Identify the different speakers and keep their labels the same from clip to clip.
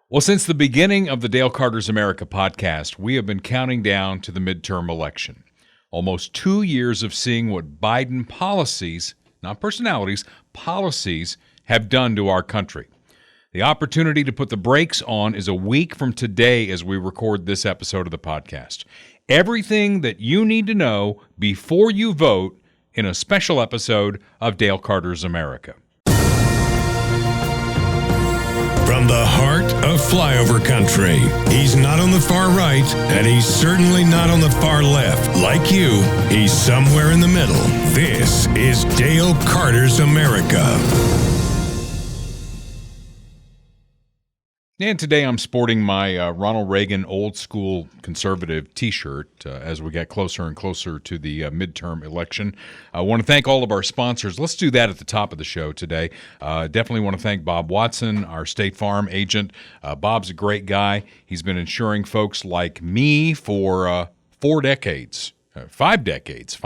Speaker 1: Well, since the beginning of the Dale Carter's America podcast, we have been counting down to the midterm election. Almost 2 years of seeing what Biden policies, not personalities, policies have done to our country. The opportunity to put the brakes on is a week from today as we record this episode of the podcast. Everything that you need to know before you vote in a special episode of Dale Carter's America.
Speaker 2: From the heart of flyover country, he's not on the far right, and he's certainly not on the far left. Like you, he's somewhere in the middle. This is Dale Carter's America.
Speaker 1: And today I'm sporting my Ronald Reagan old school conservative t-shirt as we get closer and closer to the midterm election. I want to thank all of our sponsors. Let's do that at the top of the show today. Definitely want to thank Bob Watson, our State Farm agent. Bob's a great guy. He's been insuring folks like me for 4 decades. 5 decades,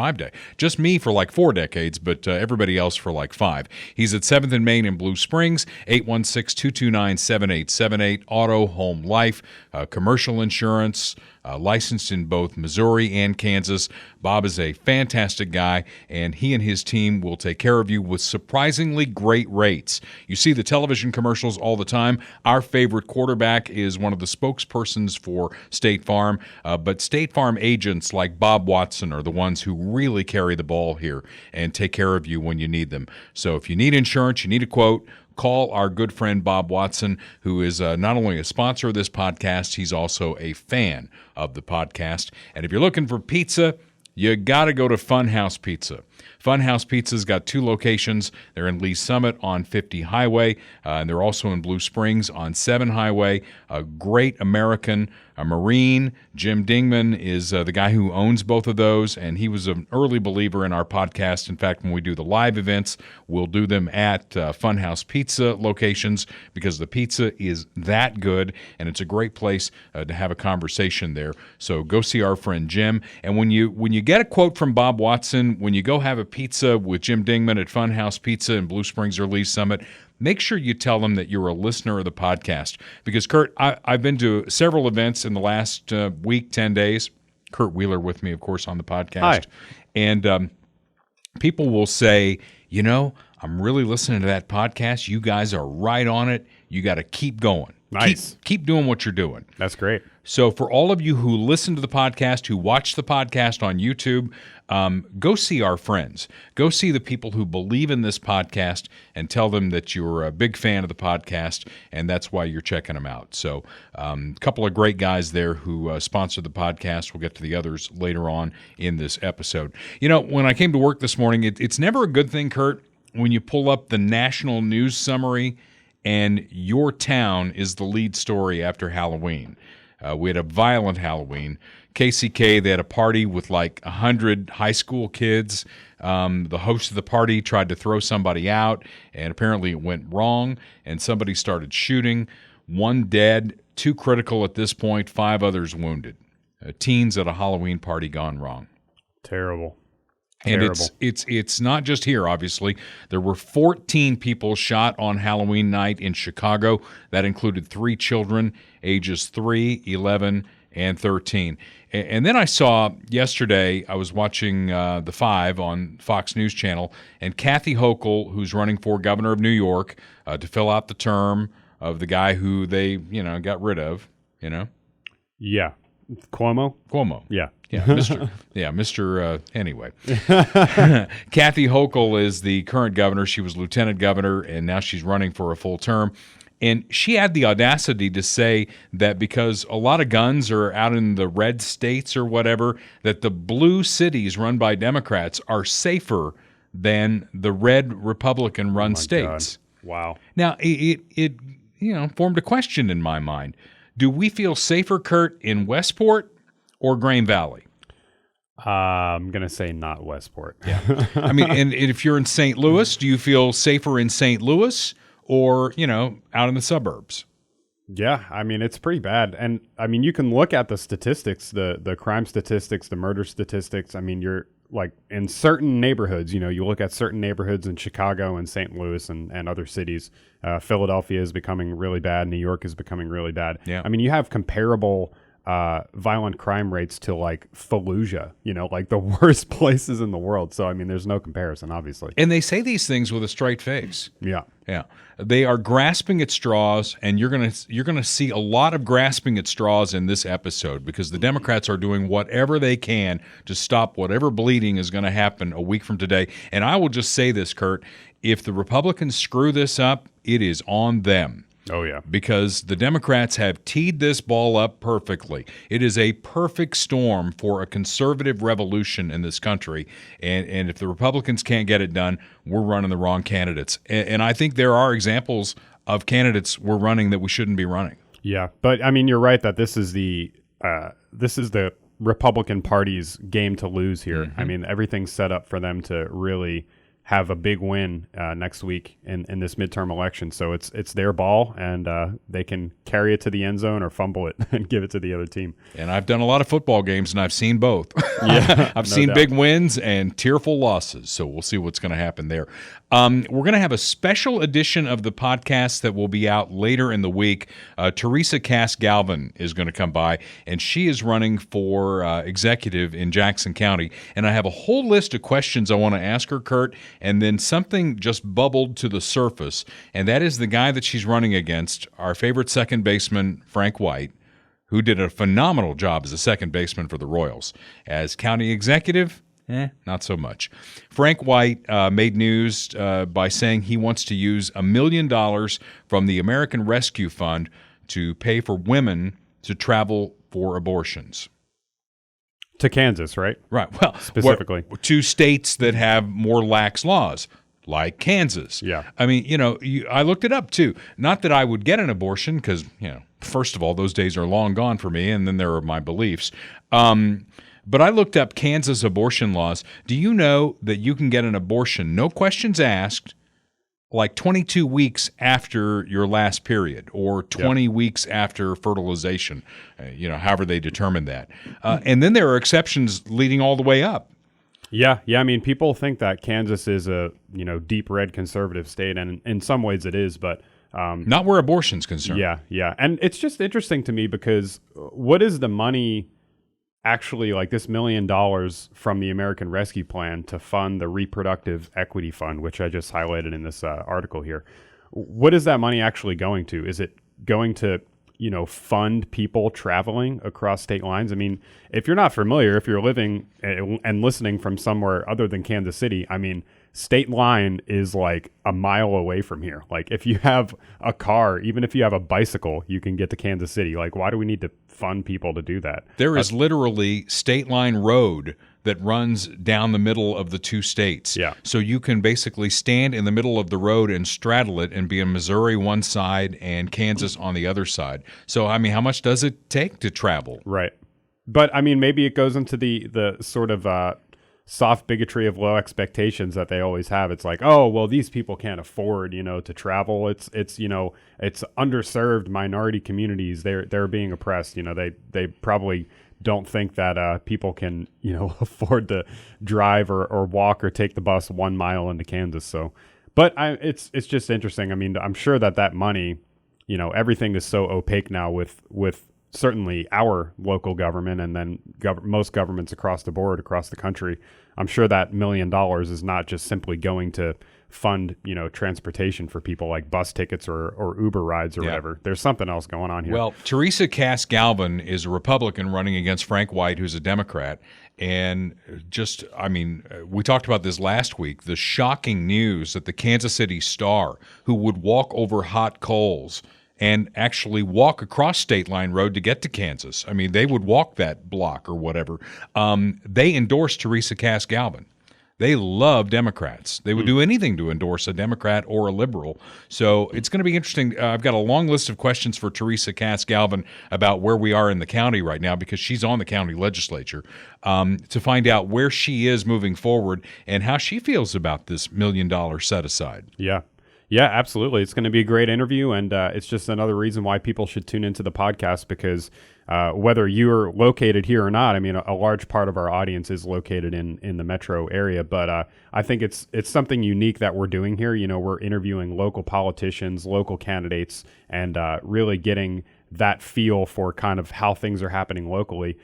Speaker 1: just me for like 4 decades, but everybody else for like 5. He's at 7th and Main in Blue Springs, 816-229-7878, auto, home, life, commercial insurance, licensed in both Missouri and Kansas. Bob is a fantastic guy, and he and his team will take care of you with surprisingly great rates. You see the television commercials all the time. Our favorite quarterback is one of the spokespersons for State Farm, but State Farm agents like Bob Watson are the ones who really carry the ball here and take care of you when you need them. So if you need insurance, you need a quote, call our good friend Bob Watson, who is not only a sponsor of this podcast, he's also a fan of the podcast. And if you're looking for pizza, you got to go to Funhouse Pizza. Funhouse Pizza's got 2 locations. They're in Lee Summit on 50 Highway, and they're also in Blue Springs on 7 Highway. A great American, a Marine. Jim Dingman is the guy who owns both of those, and he was an early believer in our podcast. In fact, when we do the live events, we'll do them at Funhouse Pizza locations because the pizza is that good, and it's a great place to have a conversation there. So go see our friend Jim. And when you get a quote from Bob Watson, when you go have a pizza with Jim Dingman at Funhouse Pizza in Blue Springs or Lee Summit, make sure you tell them that you're a listener of the podcast. Because, Kurt, I've been to several events in the last week, 10 days. Kurt Wheeler with me, of course, on the podcast.
Speaker 3: Hi.
Speaker 1: And people will say, you know, I'm really listening to that podcast. You guys are right on it. You got to keep going.
Speaker 3: Nice.
Speaker 1: Keep doing what you're doing.
Speaker 3: That's great.
Speaker 1: So for all of you who listen to the podcast, who watch the podcast on YouTube, go see our friends. Go see the people who believe in this podcast and tell them that you're a big fan of the podcast, and that's why you're checking them out. So a couple of great guys there who sponsor the podcast. We'll get to the others later on in this episode. You know, when I came to work this morning, it's never a good thing, Kurt, when you pull up the national news summary and your town is the lead story after Halloween. We had a violent Halloween. KCK, they had a party with like 100 high school kids. The host of the party tried to throw somebody out, and apparently it went wrong, and somebody started shooting. 1 dead, 2 critical at this point, 5 others wounded. Teens at a Halloween party gone wrong.
Speaker 3: Terrible.
Speaker 1: And it's not just here, obviously. There were 14 people shot on Halloween night in Chicago. That included 3 children, ages 3, 11, and 13. And then I saw yesterday, I was watching The 5 on Fox News Channel, and Kathy Hochul, who's running for governor of New York to fill out the term of the guy who they, got rid of,
Speaker 3: Yeah. Cuomo?
Speaker 1: Yeah. Yeah, Mr. Anyway. Kathy Hochul is the current governor. She was lieutenant governor, and now she's running for a full term. And she had the audacity to say that because a lot of guns are out in the red states or whatever, that the blue cities run by Democrats are safer than the red Republican-run states.
Speaker 3: God. Wow.
Speaker 1: Now, it formed a question in my mind. Do we feel safer, Kurt, in Westport or Green Valley?
Speaker 3: I'm going to say not Westport.
Speaker 1: Yeah. I mean, and if you're in St. Louis, do you feel safer in St. Louis or, out in the suburbs?
Speaker 3: Yeah, I mean, it's pretty bad. And I mean, you can look at the statistics, the crime statistics, the murder statistics. I mean, you're like in certain neighborhoods, you look at certain neighborhoods in Chicago and St. Louis and other cities. Philadelphia is becoming really bad. New York is becoming really bad.
Speaker 1: Yeah.
Speaker 3: I mean, you have comparable violent crime rates to like Fallujah, like the worst places in the world. So, I mean, there's no comparison, obviously.
Speaker 1: And they say these things with a straight face.
Speaker 3: Yeah.
Speaker 1: Yeah. They are grasping at straws, and you're gonna see a lot of grasping at straws in this episode because the Democrats are doing whatever they can to stop whatever bleeding is going to happen a week from today. And I will just say this, Kurt, if the Republicans screw this up, it is on them.
Speaker 3: Oh, yeah.
Speaker 1: Because the Democrats have teed this ball up perfectly. It is a perfect storm for a conservative revolution in this country. And if the Republicans can't get it done, we're running the wrong candidates. And I think there are examples of candidates we're running that we shouldn't be running.
Speaker 3: Yeah. But, I mean, you're right that this is the Republican Party's game to lose here.
Speaker 1: Mm-hmm.
Speaker 3: I mean, everything's set up for them to really have a big win next week in this midterm election. So it's their ball, and they can carry it to the end zone or fumble it and give it to the other team.
Speaker 1: And I've done a lot of football games, and I've seen both.
Speaker 3: Yeah,
Speaker 1: I've
Speaker 3: no
Speaker 1: seen
Speaker 3: doubt.
Speaker 1: big wins and tearful losses. So we'll see what's going to happen there. We're going to have a special edition of the podcast that will be out later in the week. Teresa Cass-Galvin is going to come by, and she is running for executive in Jackson County. And I have a whole list of questions I want to ask her, Kurt, and then something just bubbled to the surface, and that is the guy that she's running against, our favorite second baseman, Frank White, who did a phenomenal job as a second baseman for the Royals. As county executive, not so much. Frank White made news by saying he wants to use $1 million from the American Rescue Fund to pay for women to travel for abortions.
Speaker 3: To Kansas, right?
Speaker 1: Right. Well,
Speaker 3: Specifically.
Speaker 1: to states that have more lax laws, like Kansas.
Speaker 3: Yeah.
Speaker 1: I mean, I looked it up too. Not that I would get an abortion because, first of all, those days are long gone for me, and then there are my beliefs. But I looked up Kansas abortion laws. Do you know that you can get an abortion, no questions asked, like 22 weeks after your last period or 20 weeks after fertilization, however they determine that. And then there are exceptions leading all the way up.
Speaker 3: Yeah. I mean, people think that Kansas is a deep red conservative state, and in some ways it is, but
Speaker 1: not where abortion's concerned.
Speaker 3: Yeah. And it's just interesting to me because what is the money actually, like this $1 million from the American Rescue Plan to fund the Reproductive Equity Fund, which I just highlighted in this article here? What is that money actually going to? Is it going to fund people traveling across state lines? I mean, if you're not familiar, if you're living and listening from somewhere other than Kansas City, I mean, state line is like a mile away from here. Like if you have a car, even if you have a bicycle, you can get to Kansas City. Like, why do we need to fund people to do that?
Speaker 1: There is literally state line road that runs down the middle of the two states.
Speaker 3: Yeah.
Speaker 1: So you can basically stand in the middle of the road and straddle it and be in Missouri one side and Kansas on the other side. So, I mean, how much does it take to travel?
Speaker 3: Right. But, I mean, maybe it goes into the sort of soft bigotry of low expectations that they always have. It's like, oh, well, these people can't afford, to travel. It's underserved minority communities. They're being oppressed. They probably don't think that people can, afford to drive or walk or take the bus 1 mile into Kansas. So, but it's just interesting. I mean, I'm sure that money, everything is so opaque now with certainly our local government and then most governments across the board, across the country. I'm sure that $1 million is not just simply going to fund, transportation for people like bus tickets or Uber rides or whatever. There's something else going on here.
Speaker 1: Well, Teresa Cass-Galvin is a Republican running against Frank White, who's a Democrat. And we talked about this last week, the shocking news that the Kansas City Star, who would walk over hot coals and actually walk across State Line Road to get to Kansas. I mean, they would walk that block or whatever. They endorsed Teresa Cass-Galvin. They love Democrats. They would do anything to endorse a Democrat or a liberal. So it's going to be interesting. I've got a long list of questions for Teresa Cass-Galvin about where we are in the county right now because she's on the county legislature to find out where she is moving forward and how she feels about this $1 million set aside.
Speaker 3: Yeah. Yeah, absolutely. It's going to be a great interview, and it's just another reason why people should tune into the podcast because whether you're located here or not, I mean, a large part of our audience is located in the metro area, but I think it's something unique that we're doing here. You know, we're interviewing local politicians, local candidates, and really getting that feel for kind of how things are happening locally,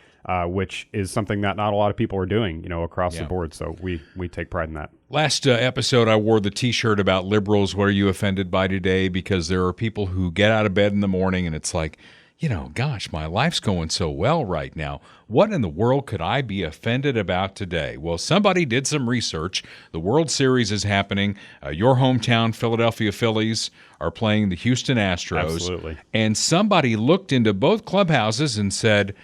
Speaker 3: which is something that not a lot of people are doing, you know, across the board. So we take pride in that.
Speaker 1: Last episode, I wore the T-shirt about liberals. What are you offended by today? Because there are people who get out of bed in the morning and it's like, you know, gosh, my life's going so well right now. What in the world could I be offended about today? Well, somebody did some research. The World Series is happening. Your hometown, Philadelphia Phillies, are playing the Houston Astros.
Speaker 3: Absolutely.
Speaker 1: And somebody looked into both clubhouses and said,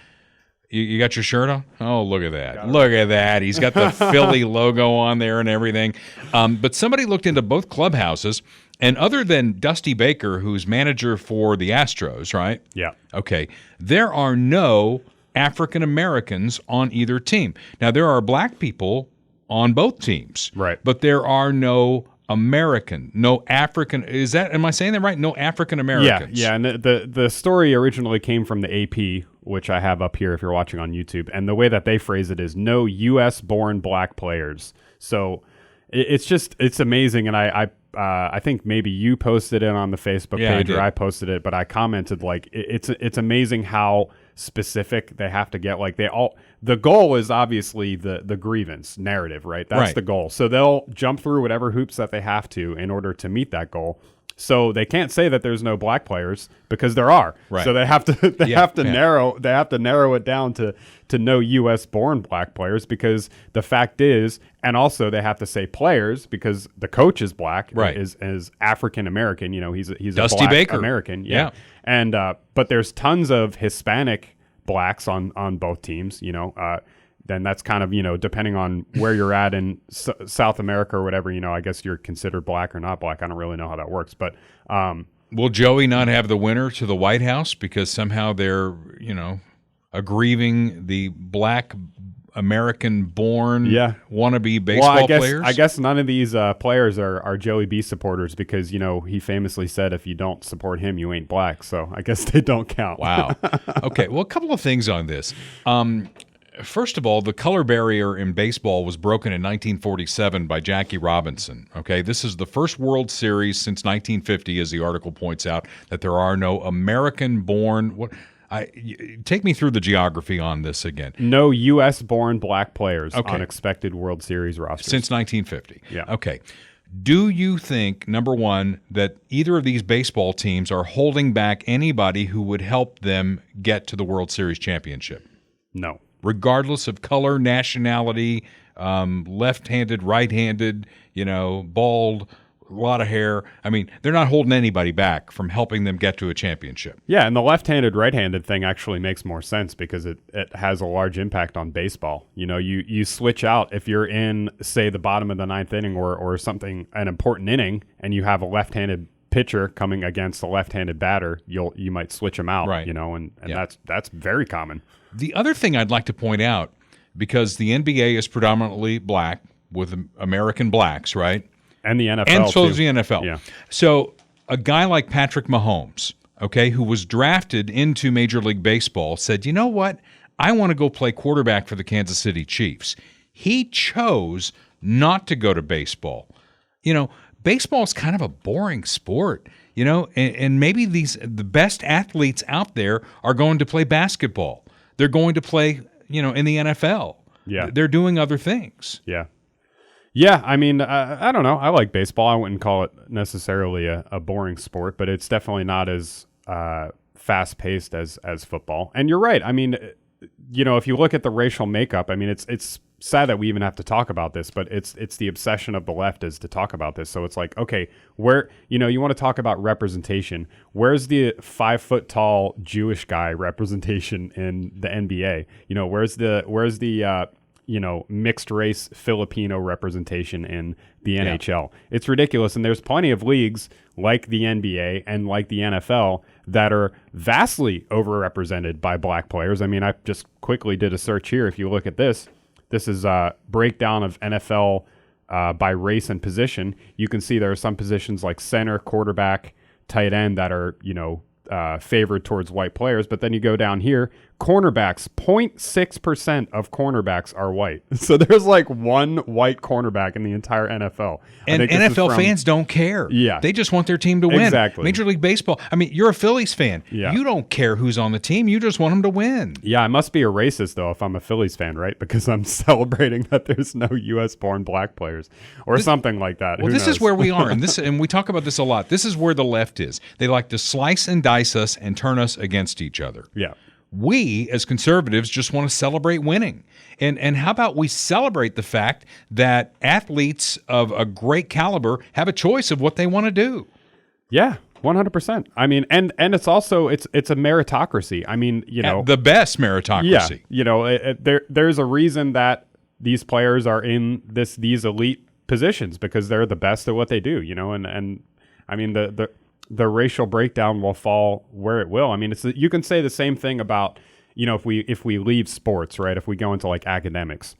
Speaker 1: you got your shirt on? Oh, look at that. Look at that. He's got the Philly logo on there and everything. But somebody looked into both clubhouses, and other than Dusty Baker, who's manager for the Astros, right?
Speaker 3: Yeah.
Speaker 1: Okay. There are no African Americans on either team. Now, there are black people on both teams.
Speaker 3: Right.
Speaker 1: But there are no no African. Am I saying that right? No African Americans.
Speaker 3: Yeah. And the story originally came from the AP, which I have up here if you're watching on YouTube. And the way that they phrase it is no U.S. born black players. So it's amazing. And I think maybe you posted it on the Facebook page or I posted it, but I commented like it's amazing how specific they have to get. Like the goal is obviously the grievance narrative, right? That's the goal. So they'll jump through whatever hoops that they have to in order to meet that goal. So they can't say that there's no black players because there are.
Speaker 1: Right.
Speaker 3: So they have to narrow it down to no U.S. born black players because the fact is, and also they have to say players because the coach is black,
Speaker 1: right?
Speaker 3: Is African American. You know, he's
Speaker 1: Dusty
Speaker 3: a black
Speaker 1: Baker.
Speaker 3: American, yeah. And but there's tons of Hispanic blacks on both teams. You know, then that's kind of, you know, depending on where you're at in South America or whatever, you know, I guess you're considered black or not black. I don't really know how that works, but
Speaker 1: will Joey not have the winner to the White House because somehow they're, you know, aggrieving the black American-born wannabe baseball players?
Speaker 3: I guess none of these players are Joey B supporters because, you know, he famously said if you don't support him, you ain't black. So I guess they don't count.
Speaker 1: Wow. Okay, well, a couple of things on this. First of all, the color barrier in baseball was broken in 1947 by Jackie Robinson. Okay, this is the first World Series since 1950, as the article points out, that there are no American-born. Take me through the geography on this again.
Speaker 3: No U.S.-born black players on expected World Series rosters
Speaker 1: since 1950.
Speaker 3: Yeah.
Speaker 1: Okay. Do you think, number one, that either of these baseball teams are holding back anybody who would help them get to the World Series championship?
Speaker 3: No.
Speaker 1: Regardless of color, nationality, left-handed, right-handed, you know, bald, a lot of hair. I mean, they're not holding anybody back from helping them get to a championship.
Speaker 3: Yeah, and the left-handed, right-handed thing actually makes more sense because it has a large impact on baseball. You know, you switch out if you're in, say, the bottom of the ninth inning or something, an important inning, and you have a left-handed pitcher coming against a left-handed batter, you might switch them out,
Speaker 1: right?
Speaker 3: You know, and that's very common.
Speaker 1: The other thing I'd like to point out, because the NBA is predominantly black with American blacks, right?
Speaker 3: And the NFL,
Speaker 1: and so
Speaker 3: too.
Speaker 1: is the NFL.
Speaker 3: Yeah.
Speaker 1: So a guy like Patrick Mahomes, okay, who was drafted into Major League Baseball, said, you know what? I want to go play quarterback for the Kansas City Chiefs. He chose not to go to baseball. You know, baseball is kind of a boring sport, you know, and maybe the best athletes out there are going to play basketball. They're going to play, you know, in the NFL.
Speaker 3: Yeah.
Speaker 1: They're doing other things.
Speaker 3: Yeah. Yeah, I mean, I don't know. I like baseball. I wouldn't call it necessarily a boring sport, but it's definitely not as fast-paced as football. And you're right. I mean, you know, if you look at the racial makeup, I mean, it's sad that we even have to talk about this, but it's the obsession of the left is to talk about this. So it's like, okay, where, you know, you want to talk about representation. Where's the 5-foot-tall Jewish guy representation in the NBA? You know, where's the you know, mixed race Filipino representation in the NHL. It's ridiculous. And there's plenty of leagues like the NBA and like the NFL that are vastly overrepresented by black players. I mean, I just quickly did a search here. If you look at this is a breakdown of NFL by race and position, you can see there are some positions like center, quarterback, tight end that are, favored towards white players. But then you go down here, cornerbacks, 0.6% of cornerbacks are white. So there's like one white cornerback in the entire NFL.
Speaker 1: And NFL fans don't care.
Speaker 3: Yeah.
Speaker 1: They just want their team to win.
Speaker 3: Exactly.
Speaker 1: Major League Baseball. I mean, you're a Phillies fan.
Speaker 3: Yeah.
Speaker 1: You don't care who's on the team. You just want them to win.
Speaker 3: Yeah, I must be a racist, though, if I'm a Phillies fan, right? Because I'm celebrating that there's no U.S.-born black players or something like that.
Speaker 1: Well, this is where we are, and we talk about this a lot. This is where the left is. They like to slice and dice us and turn us against each other.
Speaker 3: Yeah.
Speaker 1: We, as conservatives, just want to celebrate winning. And how about we celebrate the fact that athletes of a great caliber have a choice of what they want to do?
Speaker 3: Yeah, 100%. I mean, and it's also it's a meritocracy. I mean,
Speaker 1: the best meritocracy.
Speaker 3: Yeah, there's a reason that these players are in these elite positions because they're the best at what they do. And I mean the racial breakdown will fall where it will. I mean, you can say the same thing about, if we leave sports, right? If we go into like academics,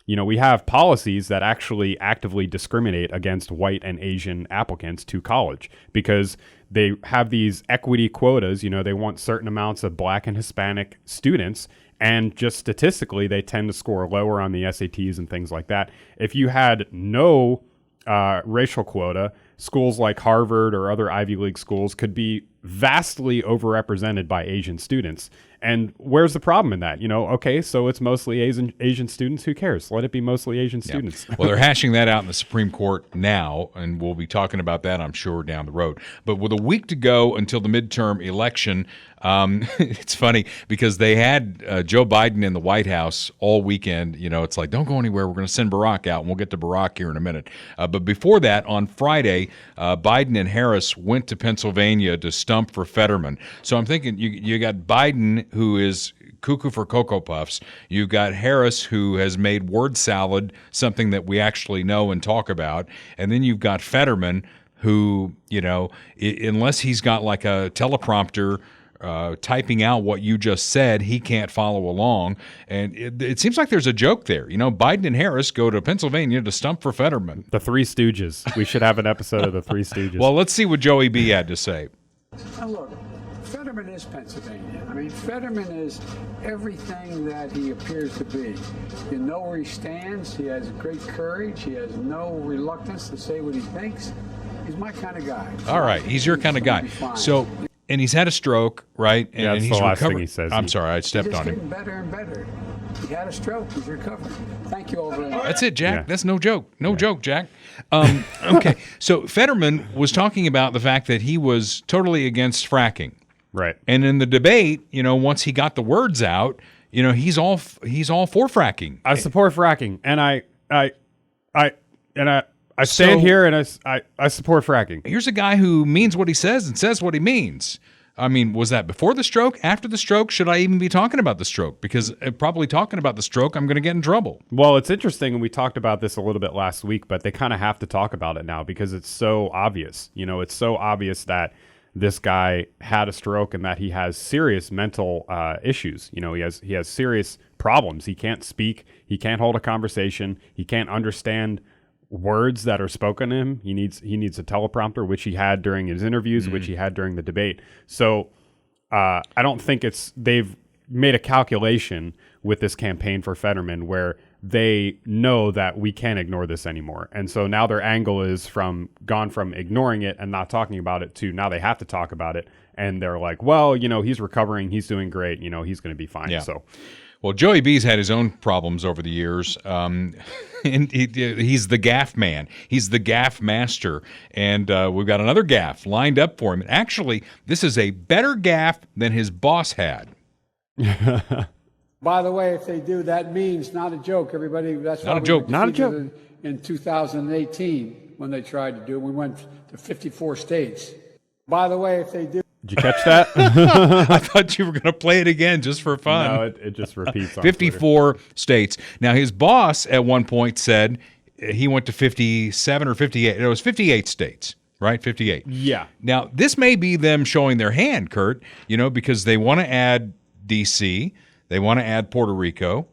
Speaker 3: we have policies that actually actively discriminate against white and Asian applicants to college because they have these equity quotas. They want certain amounts of black and Hispanic students, and just statistically, they tend to score lower on the SATs and things like that. If you had no racial quota, schools like Harvard or other Ivy League schools could be vastly overrepresented by Asian students. And where's the problem in that? Okay, so it's mostly Asian students. Who cares? Let it be mostly Asian students.
Speaker 1: Well, they're hashing that out in the Supreme Court now, and we'll be talking about that, I'm sure, down the road. But with a week to go until the midterm election, it's funny because they had Joe Biden in the White House all weekend. It's like, don't go anywhere. We're going to send Barack out, and we'll get to Barack here in a minute. But before that, on Friday, Biden and Harris went to Pennsylvania to stump for Fetterman. So I'm thinking you got Biden, who is cuckoo for Cocoa Puffs. You've got Harris, who has made word salad something that we actually know and talk about. And then you've got Fetterman, who, unless he's got like a teleprompter typing out what you just said, he can't follow along. And it seems like there's a joke there. Biden and Harris go to Pennsylvania to stump for Fetterman.
Speaker 3: The Three Stooges. We should have an episode of the Three Stooges.
Speaker 1: Well, let's see what Joey B had to say.
Speaker 4: Now look, Fetterman is Pennsylvania. I mean, Fetterman is everything that he appears to be. You know where he stands. He has great courage. He has no reluctance to say what he thinks. He's my kind of guy.
Speaker 1: All right, he's your kind of guy. So, and he's had a stroke, right? And,
Speaker 3: that's
Speaker 1: he's
Speaker 3: the last
Speaker 1: recovered.
Speaker 3: thing he says.
Speaker 1: I'm sorry, I stepped on him.
Speaker 4: He's getting better and better. He had a stroke. He's recovering. Thank you all very much.
Speaker 1: That's it, Jack.
Speaker 3: Yeah.
Speaker 1: That's no joke. No joke, Jack. Okay, so Fetterman was talking about the fact that he was totally against fracking.
Speaker 3: Right.
Speaker 1: And in the debate, once he got the words out, he's all for fracking.
Speaker 3: I support fracking, and I stand here and I support fracking.
Speaker 1: Here's a guy who means what he says and says what he means. I mean, was that before the stroke? After the stroke? Should I even be talking about the stroke? Because probably talking about the stroke, I'm going to get in trouble.
Speaker 3: Well, it's interesting, and we talked about this a little bit last week, but they kind of have to talk about it now because it's so obvious. It's so obvious that this guy had a stroke and that he has serious mental issues. He has serious problems. He can't speak. He can't hold a conversation. He can't understand words that are spoken to him. He needs a teleprompter, which he had during his interviews, which he had during the debate. So I don't think they've made a calculation with this campaign for Fetterman where they know that we can't ignore this anymore. And so now their angle is gone from ignoring it and not talking about it to now they have to talk about it. And they're like, well, he's recovering. He's doing great. He's going to be fine.
Speaker 1: Yeah.
Speaker 3: So.
Speaker 1: Well, Joey B's had his own problems over the years, and he's the gaffe man. He's the gaffe master, and we've got another gaffe lined up for him. And actually, this is a better gaffe than his boss had.
Speaker 4: By the way, if they do, that means not a joke, everybody. That's
Speaker 1: not a joke.
Speaker 3: Not a joke.
Speaker 4: In 2018, when they tried to do it, we went to 54 states. By the way, if they do.
Speaker 3: Did you catch that?
Speaker 1: I thought you were going to play it again just for fun.
Speaker 3: No, it just repeats on
Speaker 1: 54 states. Now, his boss at one point said he went to 57 or 58. It was 58 states, right? 58.
Speaker 3: Yeah.
Speaker 1: Now, this may be them showing their hand, Kurt, because they want to add D.C., they want to add Puerto Rico.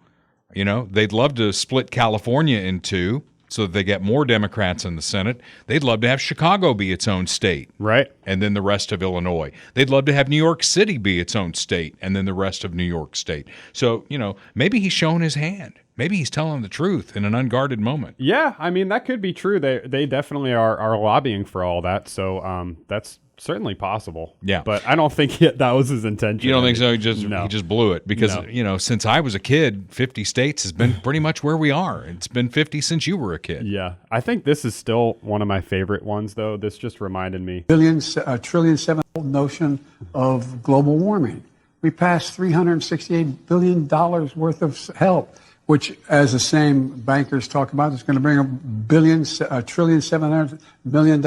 Speaker 1: They'd love to split California in two. so that they get more Democrats in the Senate. They'd love to have Chicago be its own state.
Speaker 3: Right.
Speaker 1: And then the rest of Illinois. They'd love to have New York City be its own state, and then the rest of New York State. So, maybe he's showing his hand. Maybe he's telling the truth in an unguarded moment.
Speaker 3: Yeah, I mean, that could be true. They definitely are lobbying for all that. So that's certainly possible.
Speaker 1: Yeah.
Speaker 3: But I don't think that was his intention.
Speaker 1: You don't think so? He
Speaker 3: No.
Speaker 1: just blew it because, since I was a kid, 50 states has been pretty much where we are. It's been 50 since you were a kid.
Speaker 3: Yeah. I think this is still one of my favorite ones, though. This just reminded me.
Speaker 4: Trillion, seven notion of global warming. We passed $368 billion worth of help, which, as the same bankers talk about, is going to bring $1.7 billion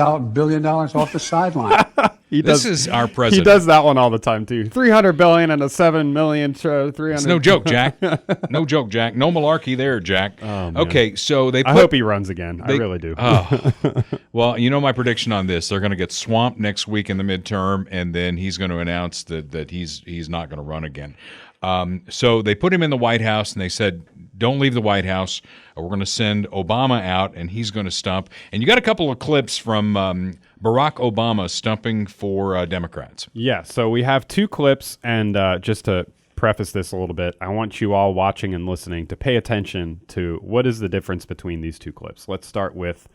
Speaker 4: off the sideline.
Speaker 1: This is our
Speaker 3: He
Speaker 1: president.
Speaker 3: does that one all the time too. $300 billion and a $7 million. 300.
Speaker 1: It's no joke, Jack. No joke, Jack. No malarkey there, Jack.
Speaker 3: Oh, man.
Speaker 1: Okay, so they put.
Speaker 3: I hope he runs again. I really do.
Speaker 1: Well, my prediction on this: they're going to get swamped next week in the midterm, and then he's going to announce that he's not going to run again. So they put him in the White House, and they said, "Don't leave the White House. We're going to send Obama out, and he's going to stump." And you got a couple of clips from Barack Obama stumping for Democrats.
Speaker 3: Yeah, so we have two clips, and just to preface this a little bit, I want you all watching and listening to pay attention to what is the difference between these two clips. Let's start with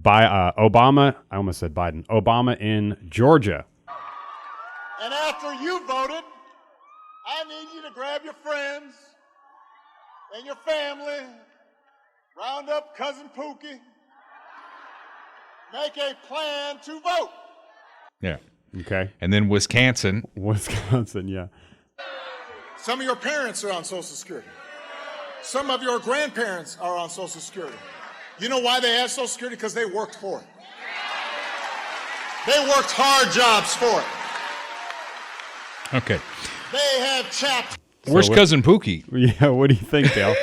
Speaker 3: Obama. I almost said Biden. Obama in Georgia.
Speaker 5: And after you voted, I need you to grab your friends and your family, round up Cousin Pookie, make a plan to vote.
Speaker 1: Yeah.
Speaker 3: Okay.
Speaker 1: And then Wisconsin.
Speaker 3: Wisconsin, yeah.
Speaker 5: Some of your parents are on Social Security. Some of your grandparents are on Social Security. You know why they have Social Security? Because they worked for it. They worked hard jobs for it.
Speaker 1: Okay.
Speaker 5: They have chapped.
Speaker 1: Where's Cousin Pookie?
Speaker 3: Yeah, what do you think, Dale?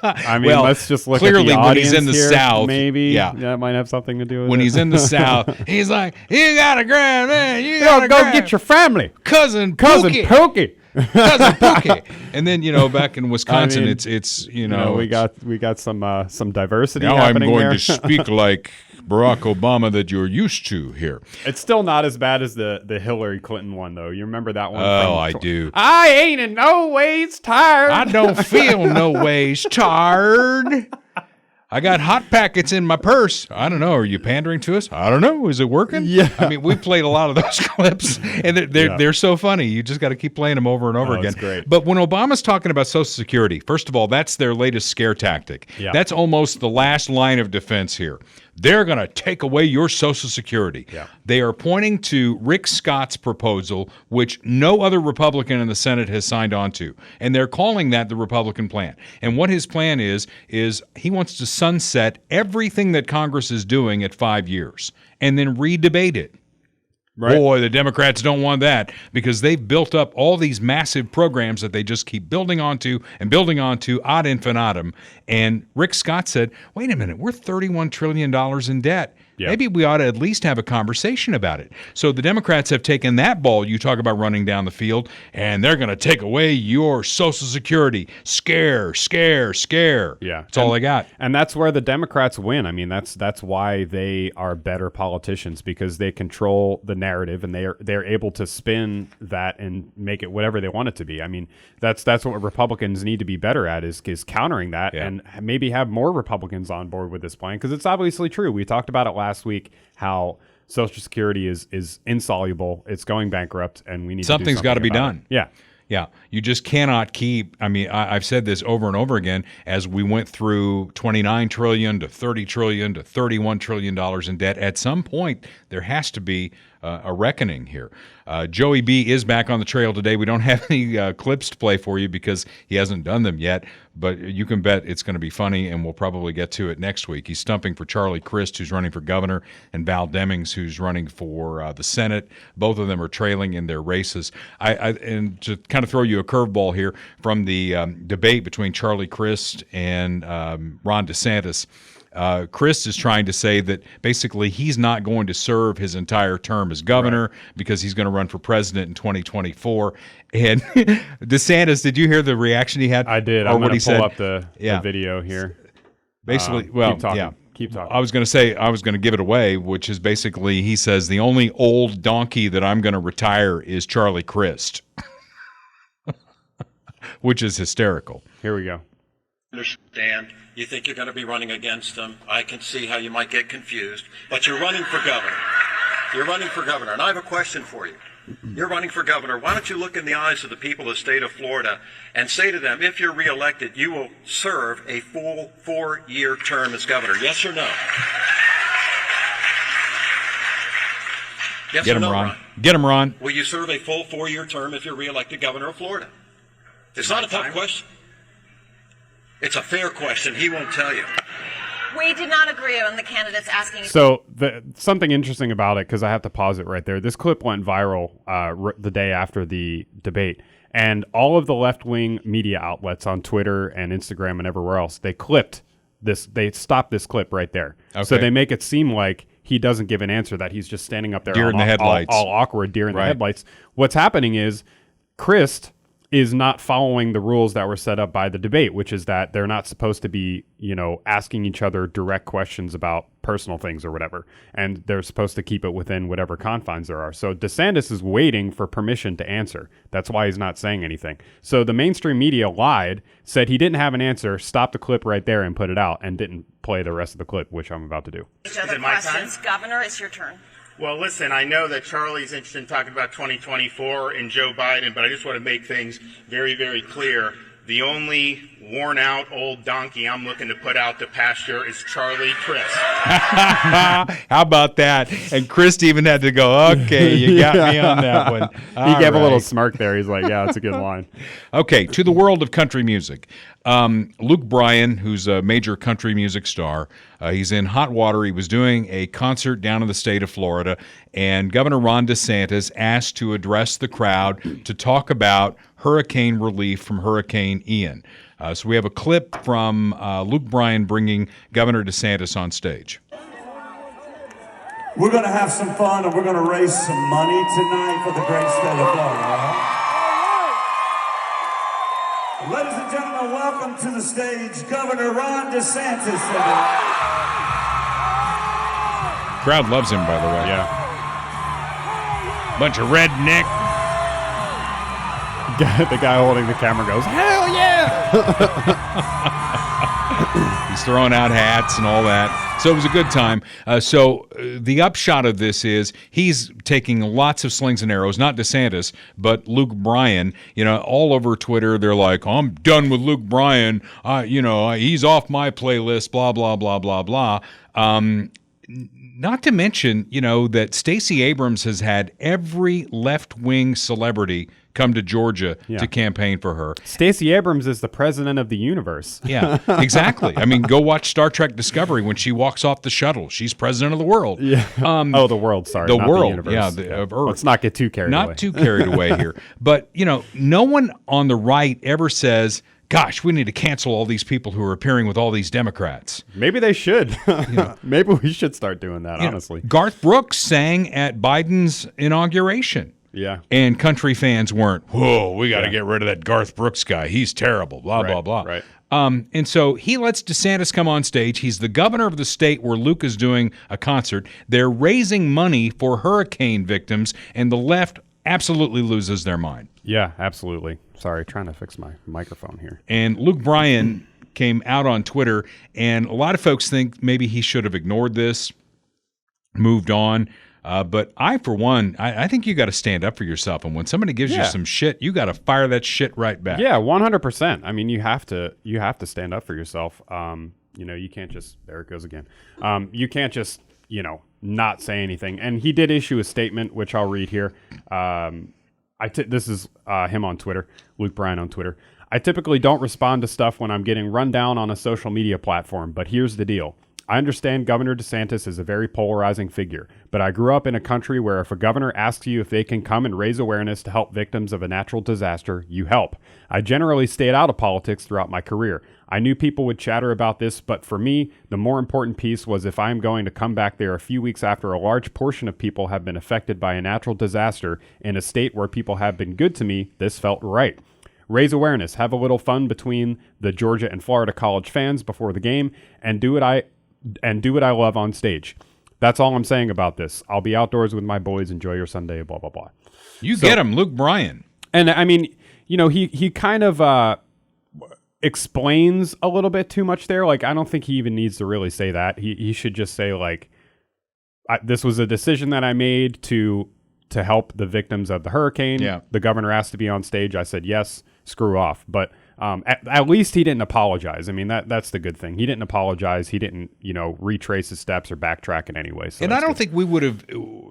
Speaker 3: I mean,
Speaker 1: Well,
Speaker 3: let's just look
Speaker 1: clearly
Speaker 3: at the
Speaker 1: when he's
Speaker 3: audience
Speaker 1: in the
Speaker 3: here,
Speaker 1: South,
Speaker 3: maybe.
Speaker 1: yeah.
Speaker 3: That might have something to do with
Speaker 1: When
Speaker 3: it.
Speaker 1: he's in the South, he's like, "You got a grand man. You
Speaker 3: Yo,
Speaker 1: got a
Speaker 3: go
Speaker 1: grand
Speaker 3: get your family.
Speaker 1: cousin
Speaker 3: Cousin
Speaker 1: Pookie.
Speaker 3: Pookie.
Speaker 1: Cousin Pookie." And then back in Wisconsin,
Speaker 3: I mean,
Speaker 1: it's
Speaker 3: we got some diversity
Speaker 1: now I'm
Speaker 3: happening
Speaker 1: going
Speaker 3: there.
Speaker 1: to speak like Barack Obama that you're used to here.
Speaker 3: It's still not as bad as the Hillary Clinton one, though. You remember that one?
Speaker 1: Oh, I do.
Speaker 3: I ain't in no ways tired.
Speaker 1: I don't feel no ways tired. I got hot packets in my purse. I don't know. Are you pandering to us? I don't know. Is it working?
Speaker 3: Yeah.
Speaker 1: I mean, we played a lot of those clips, and they're so funny. You just got to keep playing them over and over again.
Speaker 3: It's great.
Speaker 1: But when Obama's talking about Social Security, first of all, that's their latest scare tactic.
Speaker 3: Yeah.
Speaker 1: That's almost the last line of defense here. They're going to take away your Social Security.
Speaker 3: Yeah.
Speaker 1: They are pointing to Rick Scott's proposal, which no other Republican in the Senate has signed on to. And they're calling that the Republican plan. And what his plan is he wants to sunset everything that Congress is doing at 5 years and then redebate it.
Speaker 3: Right.
Speaker 1: Boy, the Democrats don't want that because they've built up all these massive programs that they just keep building onto ad infinitum. And Rick Scott said, wait a minute, we're $31 trillion in debt.
Speaker 3: Yeah.
Speaker 1: Maybe we ought to at least have a conversation about it. So the Democrats have taken that ball you talk about running down the field, and they're going to take away your Social Security. Scare, scare, scare.
Speaker 3: Yeah.
Speaker 1: That's all I got.
Speaker 3: And that's where the Democrats win. I mean, that's why they are better politicians, because they control the narrative and they're able to spin that and make it whatever they want it to be. I mean, that's what Republicans need to be better at is countering that and maybe have more Republicans on board with this plan, because it's obviously true. We talked about it last week how Social Security is insoluble. It's going bankrupt, and we need
Speaker 1: Something's got to be
Speaker 3: about
Speaker 1: done.
Speaker 3: it. Yeah.
Speaker 1: Yeah, you just cannot keep. I mean, I've said this over and over again as we went through $29 trillion to $30 trillion to $31 trillion in debt. At some point, there has to be a reckoning here. Joey B is back on the trail today. We don't have any clips to play for you because he hasn't done them yet, but you can bet it's going to be funny, and we'll probably get to it next week. He's stumping for Charlie Crist, who's running for governor, and Val Demings, who's running for the Senate. Both of them are trailing in their races. And to kind of throw you a curveball here from the debate between Charlie Crist and Ron DeSantis, Crist is trying to say that basically he's not going to serve his entire term as governor because he's going to run for president in 2024. And DeSantis, did you hear the reaction he had?
Speaker 3: I did.
Speaker 1: Or
Speaker 3: I'm
Speaker 1: what
Speaker 3: going
Speaker 1: he
Speaker 3: to pull
Speaker 1: said?
Speaker 3: up the video here.
Speaker 1: Basically,
Speaker 3: keep talking.
Speaker 1: yeah.
Speaker 3: Keep talking.
Speaker 1: I was going to give it away, which is basically, he says, the only old donkey that I'm going to retire is Charlie Crist, which is hysterical.
Speaker 3: Here we go.
Speaker 6: Understand, you think you're going to be running against them. I can see how you might get confused, but you're running for governor. You're running for governor, and I have a question for you. You're running for governor. Why don't you look in the eyes of the people of the state of Florida and say to them, if you're reelected, you will serve a full 4-year term as governor. Yes or no? Yes
Speaker 1: Get
Speaker 6: or
Speaker 1: him,
Speaker 6: no,
Speaker 1: Ron. Get him, Ron.
Speaker 6: Will you serve a full 4-year term if you're reelected governor of Florida? It's not a tough question. It's a fair question. He won't tell you.
Speaker 7: We did not agree on the candidates asking.
Speaker 3: So something interesting about it, because I have to pause it right there. This clip went viral the day after the debate, and all of the left-wing media outlets on Twitter and Instagram and everywhere else, they clipped this. They stopped this clip right there. Okay. So they make it seem like he doesn't give an answer, that he's just standing up there
Speaker 1: deer in the headlights,
Speaker 3: all awkward, deer in the headlights. What's happening is Crist is not following the rules that were set up by the debate, which is that they're not supposed to be, asking each other direct questions about personal things or whatever. And they're supposed to keep it within whatever confines there are. So DeSantis is waiting for permission to answer. That's why he's not saying anything. So the mainstream media lied, said he didn't have an answer, stopped the clip right there and put it out, and didn't play the rest of the clip, which I'm about to do.
Speaker 7: Each other questions. Governor, it's your turn.
Speaker 8: Well, listen, I know that Charlie's interested in talking about 2024 and Joe Biden, but I just want to make things very, very clear. The only worn-out old donkey I'm looking to put out to pasture is Charlie Crist.
Speaker 1: How about that? And Crist even had to go, okay, you got me on that one.
Speaker 3: He gave a little smirk there. He's like, yeah, that's a good line.
Speaker 1: Okay, to the world of country music. Luke Bryan, who's a major country music star, he's in hot water. He was doing a concert down in the state of Florida, and Governor Ron DeSantis asked to address the crowd to talk about hurricane relief from Hurricane Ian. So we have a clip from Luke Bryan bringing Governor DeSantis on stage.
Speaker 9: We're going to have some fun, and we're going to raise some money tonight for the great state of Florida. All right? Ladies and gentlemen, welcome to the stage, Governor Ron DeSantis.
Speaker 1: Crowd loves him, by the way.
Speaker 3: Yeah.
Speaker 1: Bunch of redneck.
Speaker 3: The guy holding the camera goes, hell yeah!
Speaker 1: He's throwing out hats and all that. So it was a good time. The upshot of this is he's taking lots of slings and arrows, not DeSantis, but Luke Bryan. All over Twitter, they're like, I'm done with Luke Bryan. He's off my playlist, blah, blah, blah, blah, blah. Not to mention, that Stacey Abrams has had every left-wing celebrity come to Georgia to campaign for her.
Speaker 3: Stacey Abrams is the president of the universe.
Speaker 1: Yeah, exactly. I mean, go watch Star Trek Discovery when she walks off the shuttle. She's president of the world.
Speaker 3: Yeah. The world, sorry.
Speaker 1: The
Speaker 3: not
Speaker 1: world,
Speaker 3: the universe.
Speaker 1: of Earth.
Speaker 3: Let's not get too carried away.
Speaker 1: Not too carried away here. But, no one on the right ever says, gosh, we need to cancel all these people who are appearing with all these Democrats.
Speaker 3: Maybe they should. Maybe we should start doing that, honestly.
Speaker 1: Garth Brooks sang at Biden's inauguration.
Speaker 3: Yeah.
Speaker 1: And country fans weren't, whoa, we got to get rid of that Garth Brooks guy. He's terrible, blah, blah, blah.
Speaker 3: Right.
Speaker 1: And so he lets DeSantis come on stage. He's the governor of the state where Luke is doing a concert. They're raising money for hurricane victims, and the left absolutely loses their mind.
Speaker 3: Yeah, absolutely. Sorry, trying to fix my microphone here.
Speaker 1: And Luke Bryan came out on Twitter, and a lot of folks think maybe he should have ignored this, moved on. But I, for one, I think you got to stand up for yourself. And when somebody gives you some shit, you got to fire that shit right back.
Speaker 3: Yeah, 100%. I mean, you have to stand up for yourself. You can't just, there it goes again. You can't just, not say anything. And he did issue a statement, which I'll read here. This is him on Twitter, Luke Bryan on Twitter. I typically don't respond to stuff when I'm getting run down on a social media platform, but here's the deal. I understand Governor DeSantis is a very polarizing figure, but I grew up in a country where if a governor asks you if they can come and raise awareness to help victims of a natural disaster, you help. I generally stayed out of politics throughout my career. I knew people would chatter about this, but for me, the more important piece was if I'm going to come back there a few weeks after a large portion of people have been affected by a natural disaster in a state where people have been good to me, this felt right. raise awareness, have a little fun between the Georgia and Florida college fans before the game, and do what I love on stage. That's all I'm saying about this. I'll be outdoors with my boys. Enjoy your Sunday, blah, blah, blah.
Speaker 1: You get him, Luke Bryan.
Speaker 3: And I mean, you know, he kind of explains a little bit too much there. Like, I don't think he even needs to really say that. He should just say, like, this was a decision that I made to help the victims of the hurricane.
Speaker 1: Yeah.
Speaker 3: The governor asked to be on stage. I said, yes, screw off. But at least he didn't apologize. I mean, that's the good thing. He didn't apologize. He didn't, retrace his steps or backtrack in any way. So
Speaker 1: and I don't think we would have,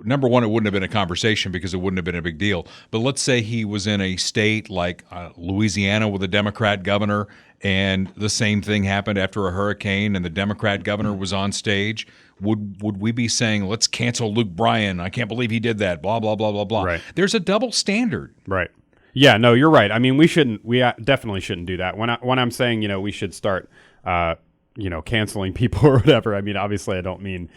Speaker 1: number one, it wouldn't have been a conversation because it wouldn't have been a big deal. But let's say he was in a state like Louisiana with a Democrat governor, and the same thing happened after a hurricane and the Democrat governor was on stage. Would we be saying, let's cancel Luke Bryan? I can't believe he did that, blah, blah, blah, blah, blah.
Speaker 3: Right.
Speaker 1: There's a double standard.
Speaker 3: Right. Yeah, no, you're right. I mean, we definitely shouldn't do that. When I'm saying, we should start, canceling people or whatever, I mean, obviously I don't mean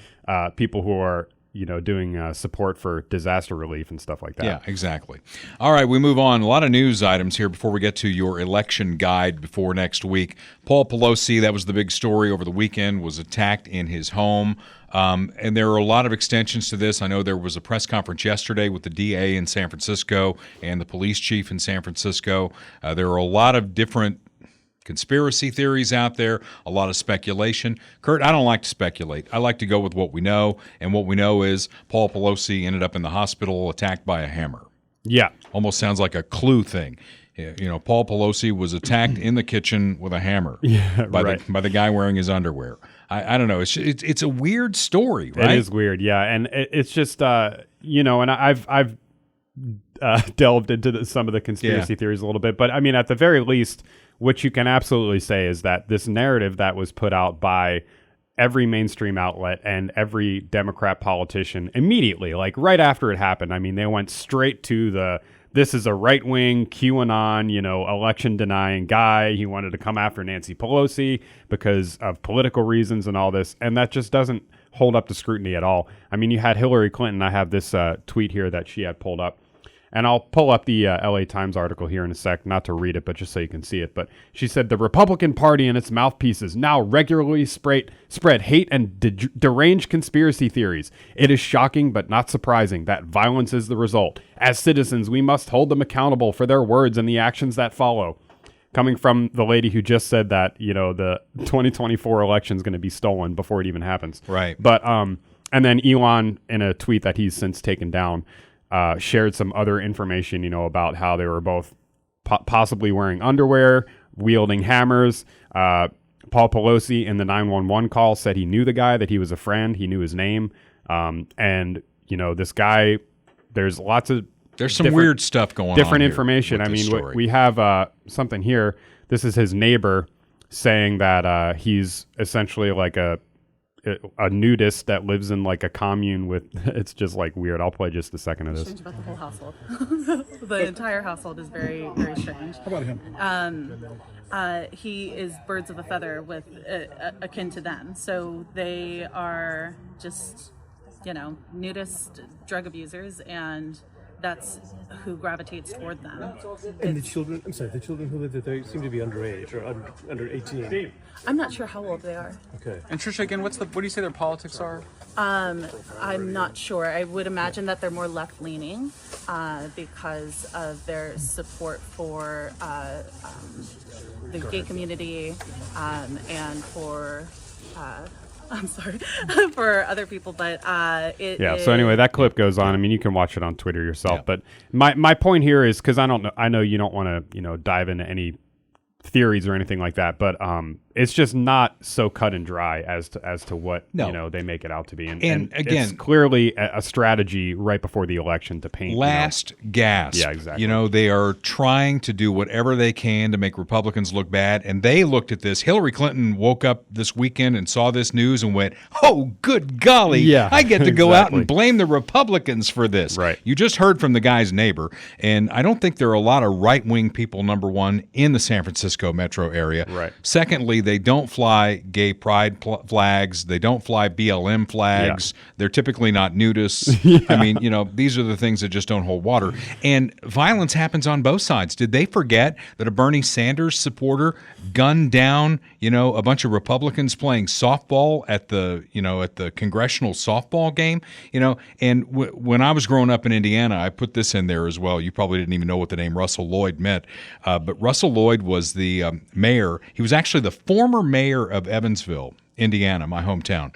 Speaker 3: people who are, doing support for disaster relief and stuff like that.
Speaker 1: Yeah, exactly. All right, we move on. A lot of news items here before we get to your election guide before next week. Paul Pelosi, that was the big story over the weekend, was attacked in his home. And there are a lot of extensions to this. I know there was a press conference yesterday with the DA in San Francisco and the police chief in San Francisco. There are a lot of different conspiracy theories out there, a lot of speculation. Kurt, I don't like to speculate. I like to go with what we know, and what we know is Paul Pelosi ended up in the hospital attacked by a hammer.
Speaker 3: Yeah.
Speaker 1: Almost sounds like a Clue thing. Paul Pelosi was attacked in the kitchen with a hammer by the guy wearing his underwear. I don't know. It's a weird story, right?
Speaker 3: It is weird, yeah. And it's just, and I've delved into some of the conspiracy theories a little bit. But, I mean, at the very least, what you can absolutely say is that this narrative that was put out by every mainstream outlet and every Democrat politician immediately, like right after it happened, I mean, they went straight to this is a right-wing QAnon, election-denying guy. He wanted to come after Nancy Pelosi because of political reasons and all this. And that just doesn't hold up to scrutiny at all. I mean, you had Hillary Clinton. I have this tweet here that she had pulled up. And I'll pull up the LA Times article here in a sec, not to read it, but just so you can see it. But she said, the Republican Party and its mouthpieces now regularly spread hate and deranged conspiracy theories. It is shocking, but not surprising, that violence is the result. As citizens, we must hold them accountable for their words and the actions that follow. Coming from the lady who just said that, the 2024 election is going to be stolen before it even happens.
Speaker 1: Right.
Speaker 3: But, and then Elon, in a tweet that he's since taken down, shared some other information, about how they were both possibly wearing underwear, wielding hammers. Paul Pelosi in the 911 call said he knew the guy, that he was a friend. He knew his name. And, this guy, there's some
Speaker 1: weird stuff going on.
Speaker 3: Different information. I mean, we have something here. This is his neighbor saying that he's essentially like a nudist that lives in like a commune with, it's just like weird. I'll play just a second of this.
Speaker 10: Strange about the whole household. The entire household is very, very strange. How about him? He is birds of a feather with akin to them. So they are just, nudist drug abusers, and that's who gravitates toward them.
Speaker 11: And the children who live there, they seem to be underage or under 18.
Speaker 10: I'm not sure how old they are.
Speaker 11: Okay.
Speaker 12: And Trisha, again, what do you say their politics are?
Speaker 10: I'm not sure. I would imagine that they're more left-leaning because of their support for the gay community and for... I'm sorry, for other people, but
Speaker 3: So anyway, that clip goes on. I mean, you can watch it on Twitter yourself. Yeah. But my point here is, because I know you don't want to dive into any theories or anything like that, but it's just not so cut and dry as to what they make it out to be. And again, it's clearly a strategy right before the election to paint
Speaker 1: last gasp.
Speaker 3: Yeah, exactly.
Speaker 1: They are trying to do whatever they can to make Republicans look bad, and they looked at this. Hillary Clinton woke up this weekend and saw this news and went, "Oh, good golly!
Speaker 3: Yeah,
Speaker 1: I get to go out and blame the Republicans for this."
Speaker 3: Right.
Speaker 1: You just heard from the guy's neighbor, and I don't think there are a lot of right-wing people, number one, in the San Francisco Francisco metro area.
Speaker 3: Right.
Speaker 1: Secondly, they don't fly gay pride flags. They don't fly BLM flags. They're typically not nudists. I mean, these are the things that just don't hold water. And violence happens on both sides. Did they forget that a Bernie Sanders supporter gunned down, a bunch of Republicans playing softball at the congressional softball game? And when I was growing up in Indiana, I put this in there as well. You probably didn't even know what the name Russell Lloyd meant. But Russell Lloyd was the mayor. He was actually the former mayor of Evansville, Indiana, my hometown.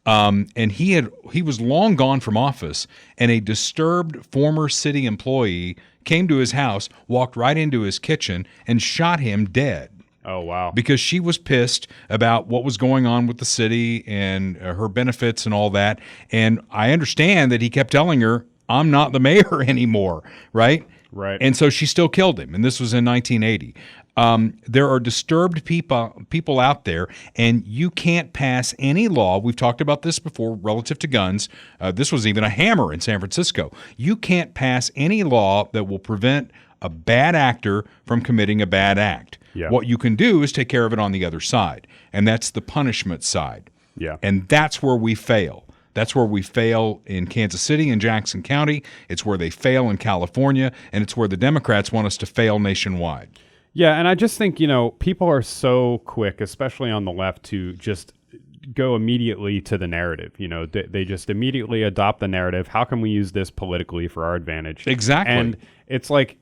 Speaker 1: And he was long gone from office, and a disturbed former city employee came to his house, walked right into his kitchen, and shot him dead.
Speaker 3: Oh, wow.
Speaker 1: Because she was pissed about what was going on with the city and her benefits and all that. And I understand that he kept telling her, I'm not the mayor anymore, right?
Speaker 3: Right.
Speaker 1: And so she still killed him, and this was in 1980. There are disturbed people out there, and you can't pass any law. We've talked about this before relative to guns. This was even a hammer in San Francisco. You can't pass any law that will prevent a bad actor from committing a bad act.
Speaker 3: Yeah.
Speaker 1: What you can do is take care of it on the other side, and that's the punishment side.
Speaker 3: Yeah.
Speaker 1: And that's where we fail. That's where we fail in Kansas City and Jackson County. It's where they fail in California, and it's where the Democrats want us to fail nationwide.
Speaker 3: Yeah, and I just think, people are so quick, especially on the left, to just go immediately to the narrative. They just immediately adopt the narrative. How can we use this politically for our advantage?
Speaker 1: Exactly.
Speaker 3: And it's like,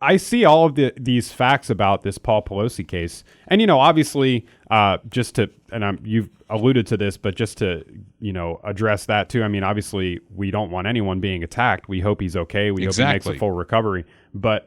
Speaker 3: I see all of these facts about this Paul Pelosi case. And, obviously, you've alluded to this, but just to, address that too. I mean, obviously, we don't want anyone being attacked. We hope he's okay. We hope he makes a full recovery. But,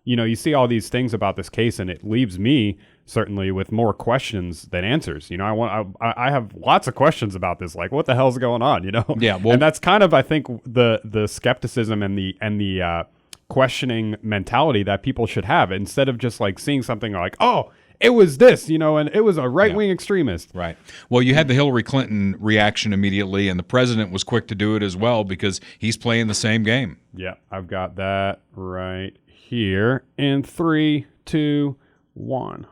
Speaker 3: you see all these things about this case, and it leaves me certainly with more questions than answers. I have lots of questions about this. Like, what the hell's going on?
Speaker 1: Yeah. Well,
Speaker 3: and that's kind of, I think, the skepticism and the questioning mentality that people should have, instead of just like seeing something like, oh, it was this, and it was a right-wing extremist.
Speaker 1: Right. Well, you had the Hillary Clinton reaction immediately, and the president was quick to do it as well because he's playing the same game.
Speaker 3: Yeah, I've got that right here in 3, 2, 1.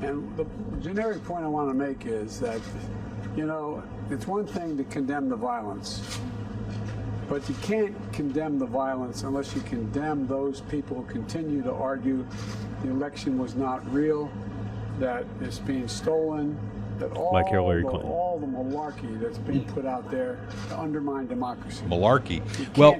Speaker 4: And the generic point I want to make is that, it's one thing to condemn the violence, but you can't condemn the violence unless you condemn those people who continue to argue the election was not real, that it's being stolen, that all the malarkey that's being put out there to undermine democracy.
Speaker 1: Malarkey. Well,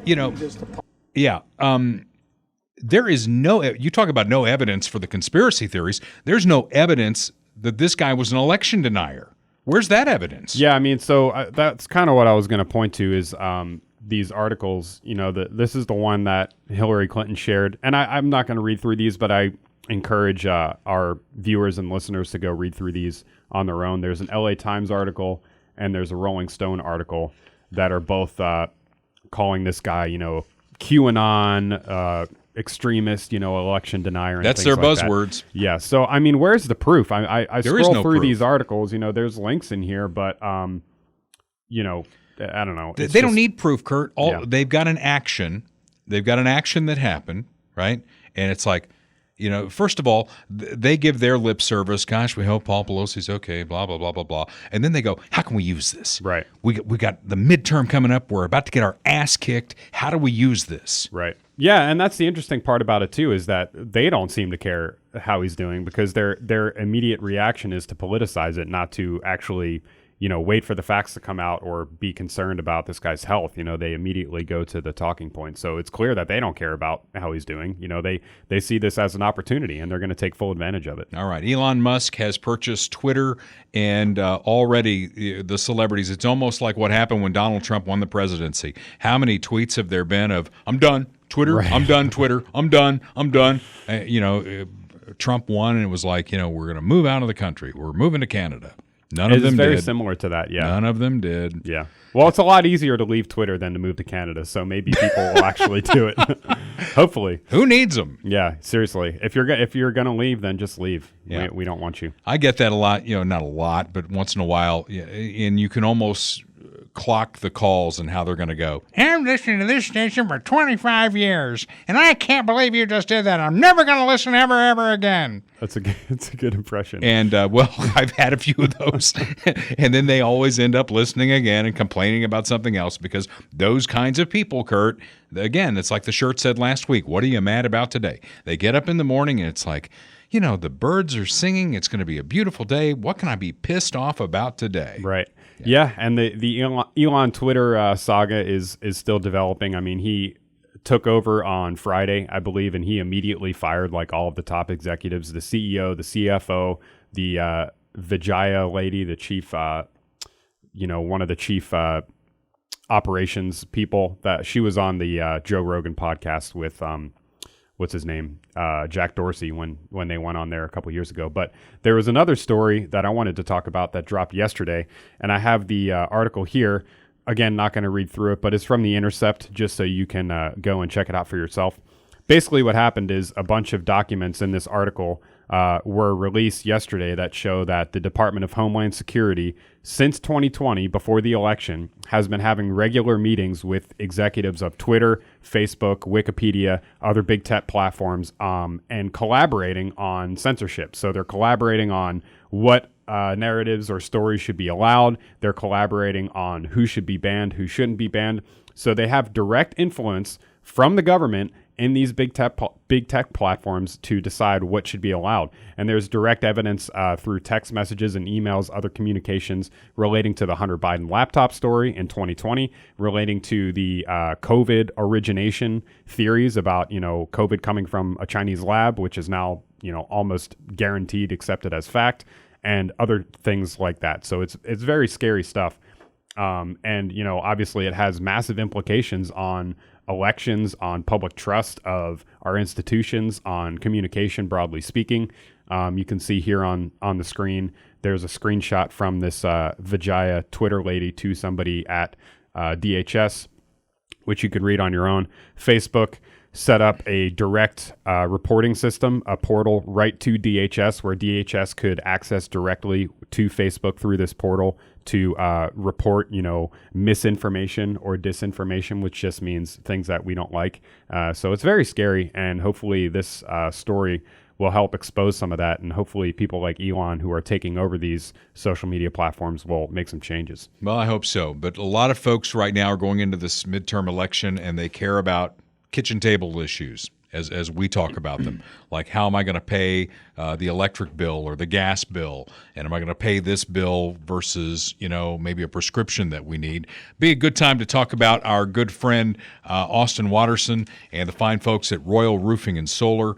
Speaker 1: there is you talk about no evidence for the conspiracy theories. There's no evidence that this guy was an election denier. Where's that evidence?
Speaker 3: Yeah, I mean, so that's kind of what I was going to point to is these articles. This is the one that Hillary Clinton shared. And I'm not going to read through these, but I encourage our viewers and listeners to go read through these on their own. There's an LA Times article and there's a Rolling Stone article that are both calling this guy, QAnon, extremist, election denier. And
Speaker 1: that's their
Speaker 3: like
Speaker 1: buzzwords.
Speaker 3: That. Yeah. So, I mean, where's the proof? I scroll through
Speaker 1: proof.
Speaker 3: these articles, there's links in here, but, I don't know.
Speaker 1: They don't need proof, Kurt. They've got an action. They've got an action that happened, right? And it's like, first of all, they give their lip service. Gosh, we hope Paul Pelosi's okay, blah, blah, blah, blah, blah. And then they go, how can we use this?
Speaker 3: Right.
Speaker 1: We got the midterm coming up. We're about to get our ass kicked. How do we use this?
Speaker 3: Right. Yeah, and that's the interesting part about it, too, is that they don't seem to care how he's doing because their immediate reaction is to politicize it, not to actually, wait for the facts to come out or be concerned about this guy's health. They immediately go to the talking point. So it's clear that they don't care about how he's doing. They see this as an opportunity, and they're going to take full advantage of it.
Speaker 1: All right. Elon Musk has purchased Twitter, and already the celebrities, it's almost like what happened when Donald Trump won the presidency. How many tweets have there been of, I'm done, Twitter, right. I'm done, Twitter, I'm done. Trump won, and it was like, we're going to move out of the country. We're moving to Canada. None of them did.
Speaker 3: It's very similar to that, yeah.
Speaker 1: None of them did.
Speaker 3: Yeah. Well, it's a lot easier to leave Twitter than to move to Canada, so maybe people will actually do it. Hopefully.
Speaker 1: Who needs them?
Speaker 3: Yeah, seriously. If you're going to leave, then just leave. Yeah. We don't want you.
Speaker 1: I get that a lot, not a lot, but once in a while, and you can almost clock the calls and how they're going to go. I'm listening to this station for 25 years, and I can't believe you just did that. I'm never going to listen ever again.
Speaker 3: It's a good impression.
Speaker 1: And, well, I've had a few of those. And then they always end up listening again and complaining about something else, because those kinds of people, Kurt, again, it's like the shirt said last week, what are you mad about today? They get up in the morning and it's like, the birds are singing. It's going to be a beautiful day. What can I be pissed off about today?
Speaker 3: Right. Yeah, and the Elon Twitter saga is still developing. I mean, he took over on Friday, I believe, and he immediately fired like all of the top executives, the CEO, the CFO, the Vijaya lady, the chief, one of the chief operations people. That she was on the Joe Rogan podcast with what's his name, Jack Dorsey, when they went on there a couple years ago. But there was another story that I wanted to talk about that dropped yesterday, and I have the article here. Again, not going to read through it, but it's from The Intercept, just so you can go and check it out for yourself. Basically, what happened is a bunch of documents in this article were released yesterday that show that the Department of Homeland Security, since 2020, before the election, has been having regular meetings with executives of Twitter, Facebook, Wikipedia, other big tech platforms, and collaborating on censorship. So they're collaborating on what narratives or stories should be allowed. They're collaborating on who should be banned, who shouldn't be banned. So they have direct influence from the government in these big tech platforms to decide what should be allowed. And there's direct evidence through text messages and emails, other communications relating to the Hunter Biden laptop story in 2020, relating to the COVID origination theories about, COVID coming from a Chinese lab, which is now, almost guaranteed accepted as fact, and other things like that. So it's very scary stuff. And, obviously it has massive implications on elections, on public trust of our institutions, on communication, broadly speaking. You can see here on the screen, there's a screenshot from this Vijaya Twitter lady to somebody at DHS, which you can read on your own. Facebook set up a direct reporting system, a portal right to DHS, where DHS could access directly to Facebook through this portal to report, misinformation or disinformation, which just means things that we don't like. So it's very scary, and hopefully this story will help expose some of that, and hopefully people like Elon, who are taking over these social media platforms, will make some changes.
Speaker 1: Well, I hope so. But a lot of folks right now are going into this midterm election, and they care about kitchen table issues as we talk about them, like how am I going to pay the electric bill or the gas bill, and am I going to pay this bill versus maybe a prescription that we need. Be a good time to talk about our good friend Austin Watterson and the fine folks at Royal Roofing and Solar,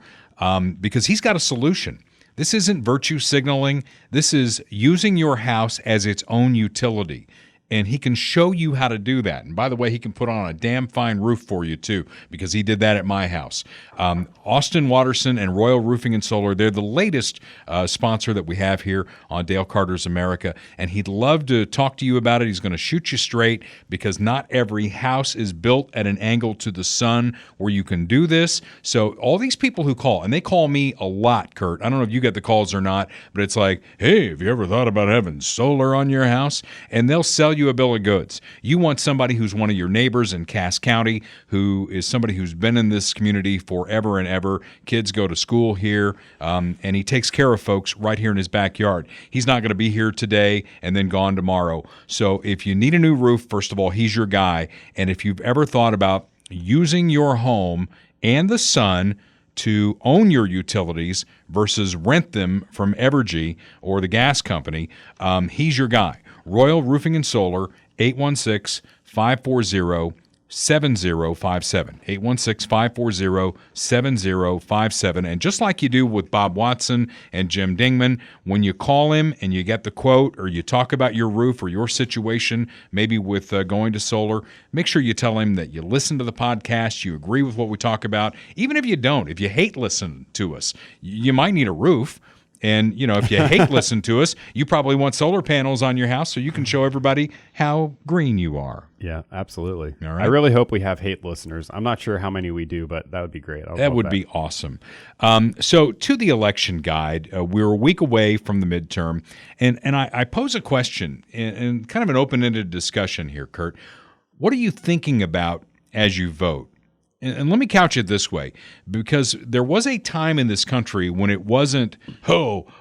Speaker 1: because he's got a solution. This isn't virtue signaling. This is using your house as its own utility. And he can show you how to do that. And by the way, he can put on a damn fine roof for you, too, because he did that at my house. Austin Watterson and Royal Roofing and Solar, they're the latest sponsor that we have here on Dale Carter's America. And he'd love to talk to you about it. He's going to shoot you straight, because not every house is built at an angle to the sun where you can do this. So all these people who call, and they call me a lot, Kurt. I don't know if you get the calls or not, but it's like, hey, have you ever thought about having solar on your house? And they'll sell you a bill of goods. You want somebody who's one of your neighbors in Cass County, who is somebody who's been in this community forever and ever. Kids go to school here, and he takes care of folks right here in his backyard. He's not going to be here today and then gone tomorrow. So if you need a new roof, first of all, he's your guy. And if you've ever thought about using your home and the sun to own your utilities versus rent them from Evergy or the gas company, he's your guy. Royal Roofing and Solar, 816-540-7057. 816-540-7057. And just like you do with Bob Watson and Jim Dingman, when you call him and you get the quote, or you talk about your roof or your situation, maybe with going to solar, make sure you tell him that you listen to the podcast, you agree with what we talk about. Even if you don't, if you hate listening to us, you might need a roof. And, if you hate listen to us, you probably want solar panels on your house so you can show everybody how green you are.
Speaker 3: Yeah, absolutely.
Speaker 1: All right.
Speaker 3: I really hope we have hate listeners. I'm not sure how many we do, but that would be great.
Speaker 1: That would be awesome. So to the election guide, we're a week away from the midterm, and I pose a question and kind of an open-ended discussion here, Kurt. What are you thinking about as you vote? And let me couch it this way, because there was a time in this country when it wasn't,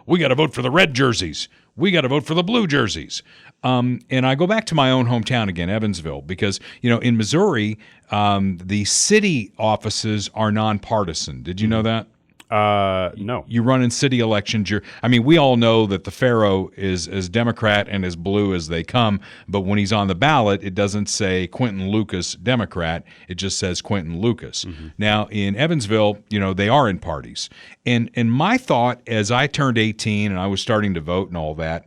Speaker 1: we got to vote for the red jerseys. We got to vote for the blue jerseys. And I go back to my own hometown again, Evansville, because, in Missouri, the city offices are nonpartisan. Did you know that?
Speaker 3: No.
Speaker 1: You run in city elections. We all know that the Pharaoh is as Democrat and as blue as they come, but when he's on the ballot, it doesn't say Quentin Lucas, Democrat. It just says Quentin Lucas. Mm-hmm. Now, in Evansville, they are in parties. And my thought as I turned 18 and I was starting to vote and all that,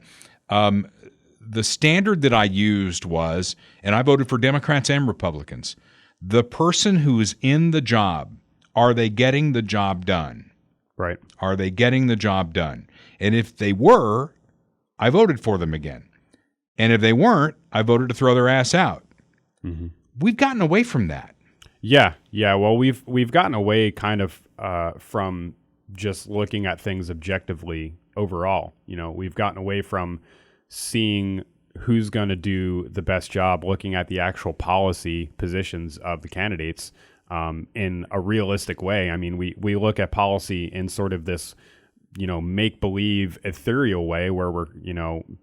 Speaker 1: the standard that I used was, and I voted for Democrats and Republicans, the person who is in the job, are they getting the job done?
Speaker 3: Right.
Speaker 1: Are they getting the job done? And if they were, I voted for them again. And if they weren't, I voted to throw their ass out. Mm-hmm. We've gotten away from that.
Speaker 3: Yeah. Well, we've gotten away kind of from just looking at things objectively overall. We've gotten away from seeing who's going to do the best job, looking at the actual policy positions of the candidates in a realistic way. We look at policy in sort of this, make-believe ethereal way where we're,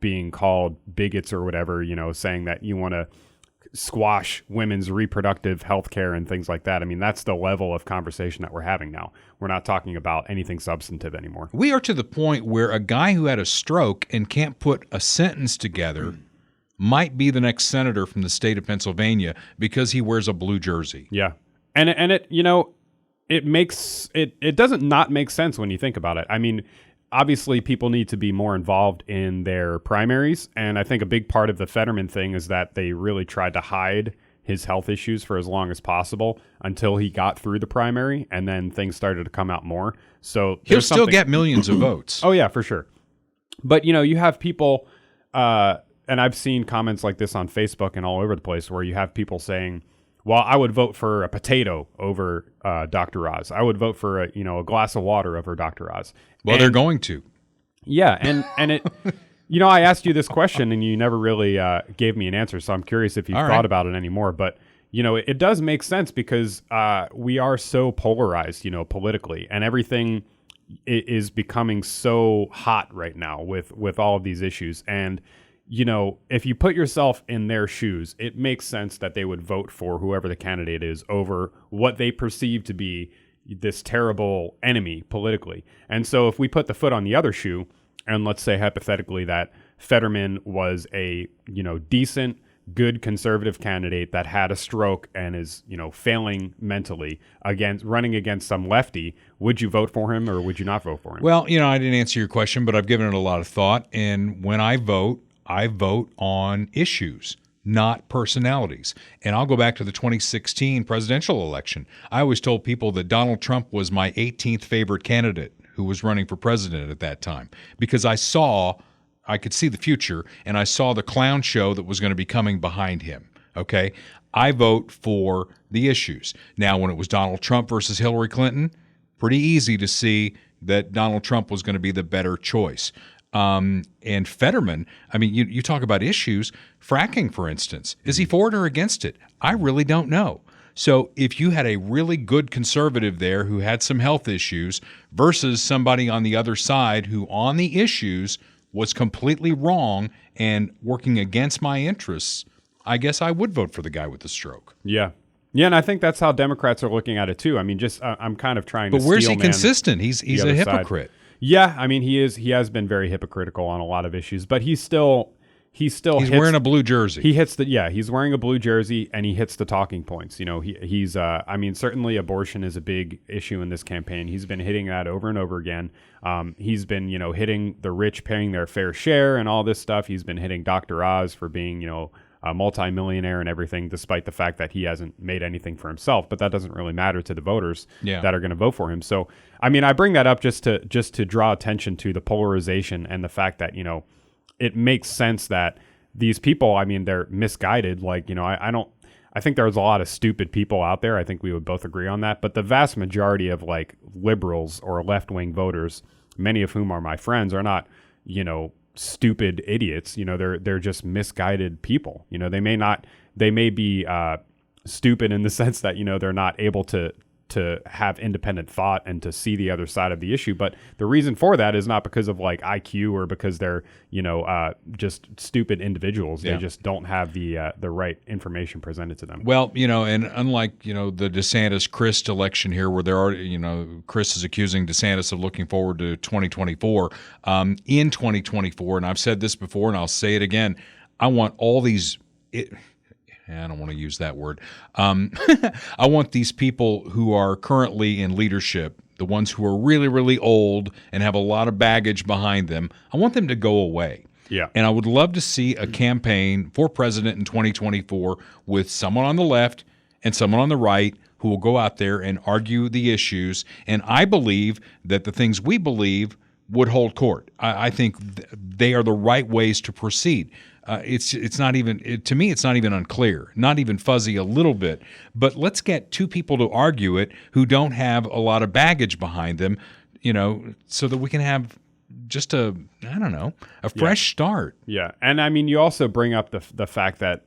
Speaker 3: being called bigots or whatever, saying that you want to squash women's reproductive health care and things like that. That's the level of conversation that we're having now. We're not talking about anything substantive anymore.
Speaker 1: We are to the point where a guy who had a stroke and can't put a sentence together might be the next senator from the state of Pennsylvania because he wears a blue jersey.
Speaker 3: Yeah. And it it doesn't not make sense when you think about it. Obviously people need to be more involved in their primaries. And I think a big part of the Fetterman thing is that they really tried to hide his health issues for as long as possible until he got through the primary, and then things started to come out more. So
Speaker 1: he'll still get millions of votes.
Speaker 3: Oh yeah, for sure. But you have people, and I've seen comments like this on Facebook and all over the place where you have people saying, well, I would vote for a potato over Dr. Oz. I would vote for a glass of water over Dr. Oz.
Speaker 1: Well, they're going to.
Speaker 3: Yeah, and it, I asked you this question and you never really gave me an answer. So I'm curious if you've thought about it anymore. But it does make sense because we are so polarized, politically, and everything is becoming so hot right now with all of these issues. And if you put yourself in their shoes, it makes sense that they would vote for whoever the candidate is over what they perceive to be this terrible enemy politically. And so if we put the foot on the other shoe, and let's say hypothetically that Fetterman was a, decent, good conservative candidate that had a stroke and is, failing mentally running against some lefty, would you vote for him or would you not vote for him?
Speaker 1: Well, I didn't answer your question, but I've given it a lot of thought. And when I vote on issues, not personalities. And I'll go back to the 2016 presidential election. I always told people that Donald Trump was my 18th favorite candidate who was running for president at that time because I could see the future, and I saw the clown show that was going to be coming behind him. Okay? I vote for the issues. Now, when it was Donald Trump versus Hillary Clinton, pretty easy to see that Donald Trump was going to be the better choice. And Fetterman, you talk about issues, fracking, for instance. Is he for it or against it? I really don't know. So if you had a really good conservative there who had some health issues versus somebody on the other side who on the issues was completely wrong and working against my interests, I guess I would vote for the guy with the stroke.
Speaker 3: Yeah. Yeah, and I think that's how Democrats are looking at it too. I'm kind of trying to
Speaker 1: But where's he consistent? He's a hypocrite.
Speaker 3: Side. Yeah, he has been very hypocritical on a lot of issues, but he's
Speaker 1: wearing a blue jersey.
Speaker 3: He's wearing a blue jersey and he hits the talking points. He's certainly abortion is a big issue in this campaign. He's been hitting that over and over again. He's been, hitting the rich paying their fair share and all this stuff. He's been hitting Dr. Oz for being, a multimillionaire and everything, despite the fact that he hasn't made anything for himself. But that doesn't really matter to the voters that are going to vote for him. So, I mean, I bring that up just to draw attention to the polarization and the fact that, you know, it makes sense that these people, I mean, they're misguided. Like, you know, I think there's a lot of stupid people out there. I think we would both agree on that. But the vast majority of like liberals or left-wing voters, many of whom are my friends, are not, you know, stupid idiots. You know, they're just misguided people. You know, they may be stupid in the sense that, you know, they're not able to have independent thought and to see the other side of the issue. But the reason for that is not because of like IQ or because they're, you know, just stupid individuals. They just don't have the right information presented to them.
Speaker 1: Well, you know, and unlike, you know, the DeSantis-Crist election here where there are, you know, Chris is accusing DeSantis of looking forward to 2024. In 2024, and I've said this before and I'll say it again, I want all these I don't want to use that word. I want these people who are currently in leadership, the ones who are really, really old and have a lot of baggage behind them, I want them to go away.
Speaker 3: Yeah.
Speaker 1: And I would love to see a campaign for president in 2024 with someone on the left and someone on the right who will go out there and argue the issues. And I believe that the things we believe would hold court. I think they are the right ways to proceed. It's not even to me. It's not even unclear, not even fuzzy a little bit. But let's get two people to argue it who don't have a lot of baggage behind them, you know, so that we can have just a fresh start.
Speaker 3: Yeah, and I mean, you also bring up the fact that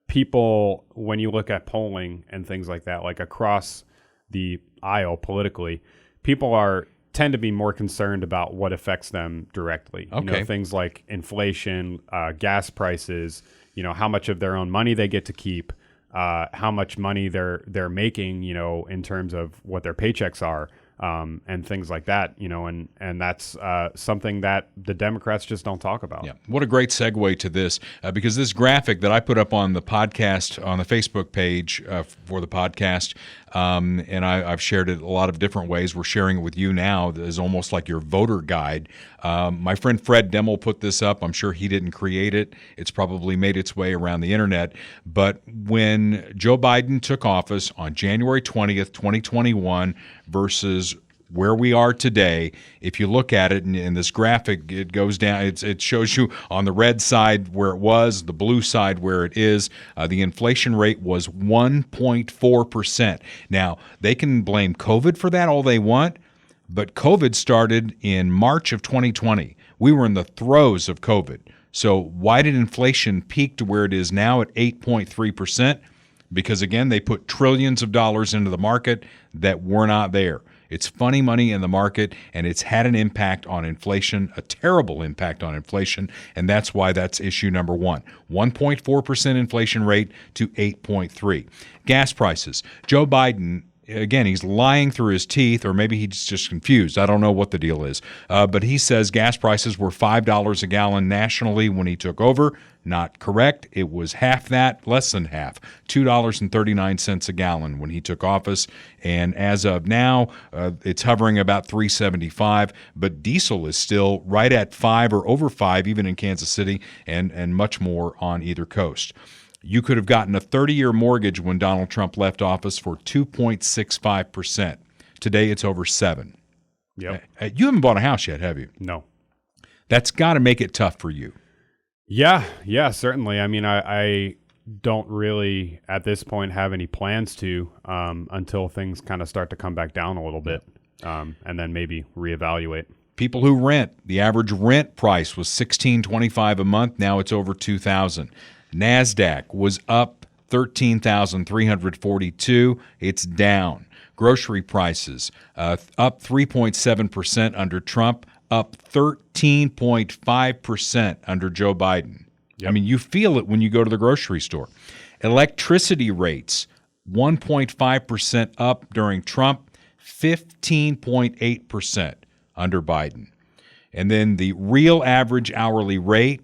Speaker 3: people, when you look at polling and things like that, like across the aisle politically, people tend to be more concerned about what affects them directly.
Speaker 1: Okay.
Speaker 3: You know, things like inflation, gas prices, you know, how much of their own money they get to keep, how much money they're making, you know, in terms of what their paychecks are, and things like that, you know, and that's something that the Democrats just don't talk about.
Speaker 1: Yeah. What a great segue to this, because this graphic that I put up on the podcast, on the Facebook page for the podcast, and I've shared it a lot of different ways. We're sharing it with you now as almost like your voter guide. My friend Fred Demmel put this up. I'm sure he didn't create it. It's probably made its way around the internet. But when Joe Biden took office on January 20th, 2021 versus where we are today, if you look at it in this graphic, it goes down. It shows you on the red side where it was, the blue side where it is. The inflation rate was 1.4%. Now, they can blame COVID for that all they want, but COVID started in March of 2020. We were in the throes of COVID. So why did inflation peak to where it is now at 8.3%? Because, again, they put trillions of dollars into the market that were not there. It's funny money in the market, and it's had an impact on inflation, a terrible impact on inflation, and that's why that's issue number one. 1.4% inflation rate to 8.3%. Gas prices. Joe Biden, again, he's lying through his teeth, or maybe he's just confused. I don't know what the deal is. But he says gas prices were $5 a gallon nationally when he took over. Not correct. It was half that, less than half, $2.39 a gallon when he took office. And as of now, it's hovering about $3.75. But diesel is still right at $5 or over $5, even in Kansas City, and much more on either coast. You could have gotten a 30-year mortgage when Donald Trump left office for 2.65%. Today, it's over 7%.
Speaker 3: Yep.
Speaker 1: You haven't bought a house yet, have you?
Speaker 3: No.
Speaker 1: That's got to make it tough for you.
Speaker 3: Yeah, certainly. I mean, I don't really, at this point, have any plans to until things kind of start to come back down a little bit, and then maybe reevaluate.
Speaker 1: People who rent, the average rent price was $1,625 a month. Now it's over $2,000. NASDAQ was up 13,342. It's down. Grocery prices up 3.7% under Trump, up 13.5% under Joe Biden. Yep. I mean, you feel it when you go to the grocery store. Electricity rates, 1.5% up during Trump, 15.8% under Biden. And then the real average hourly rate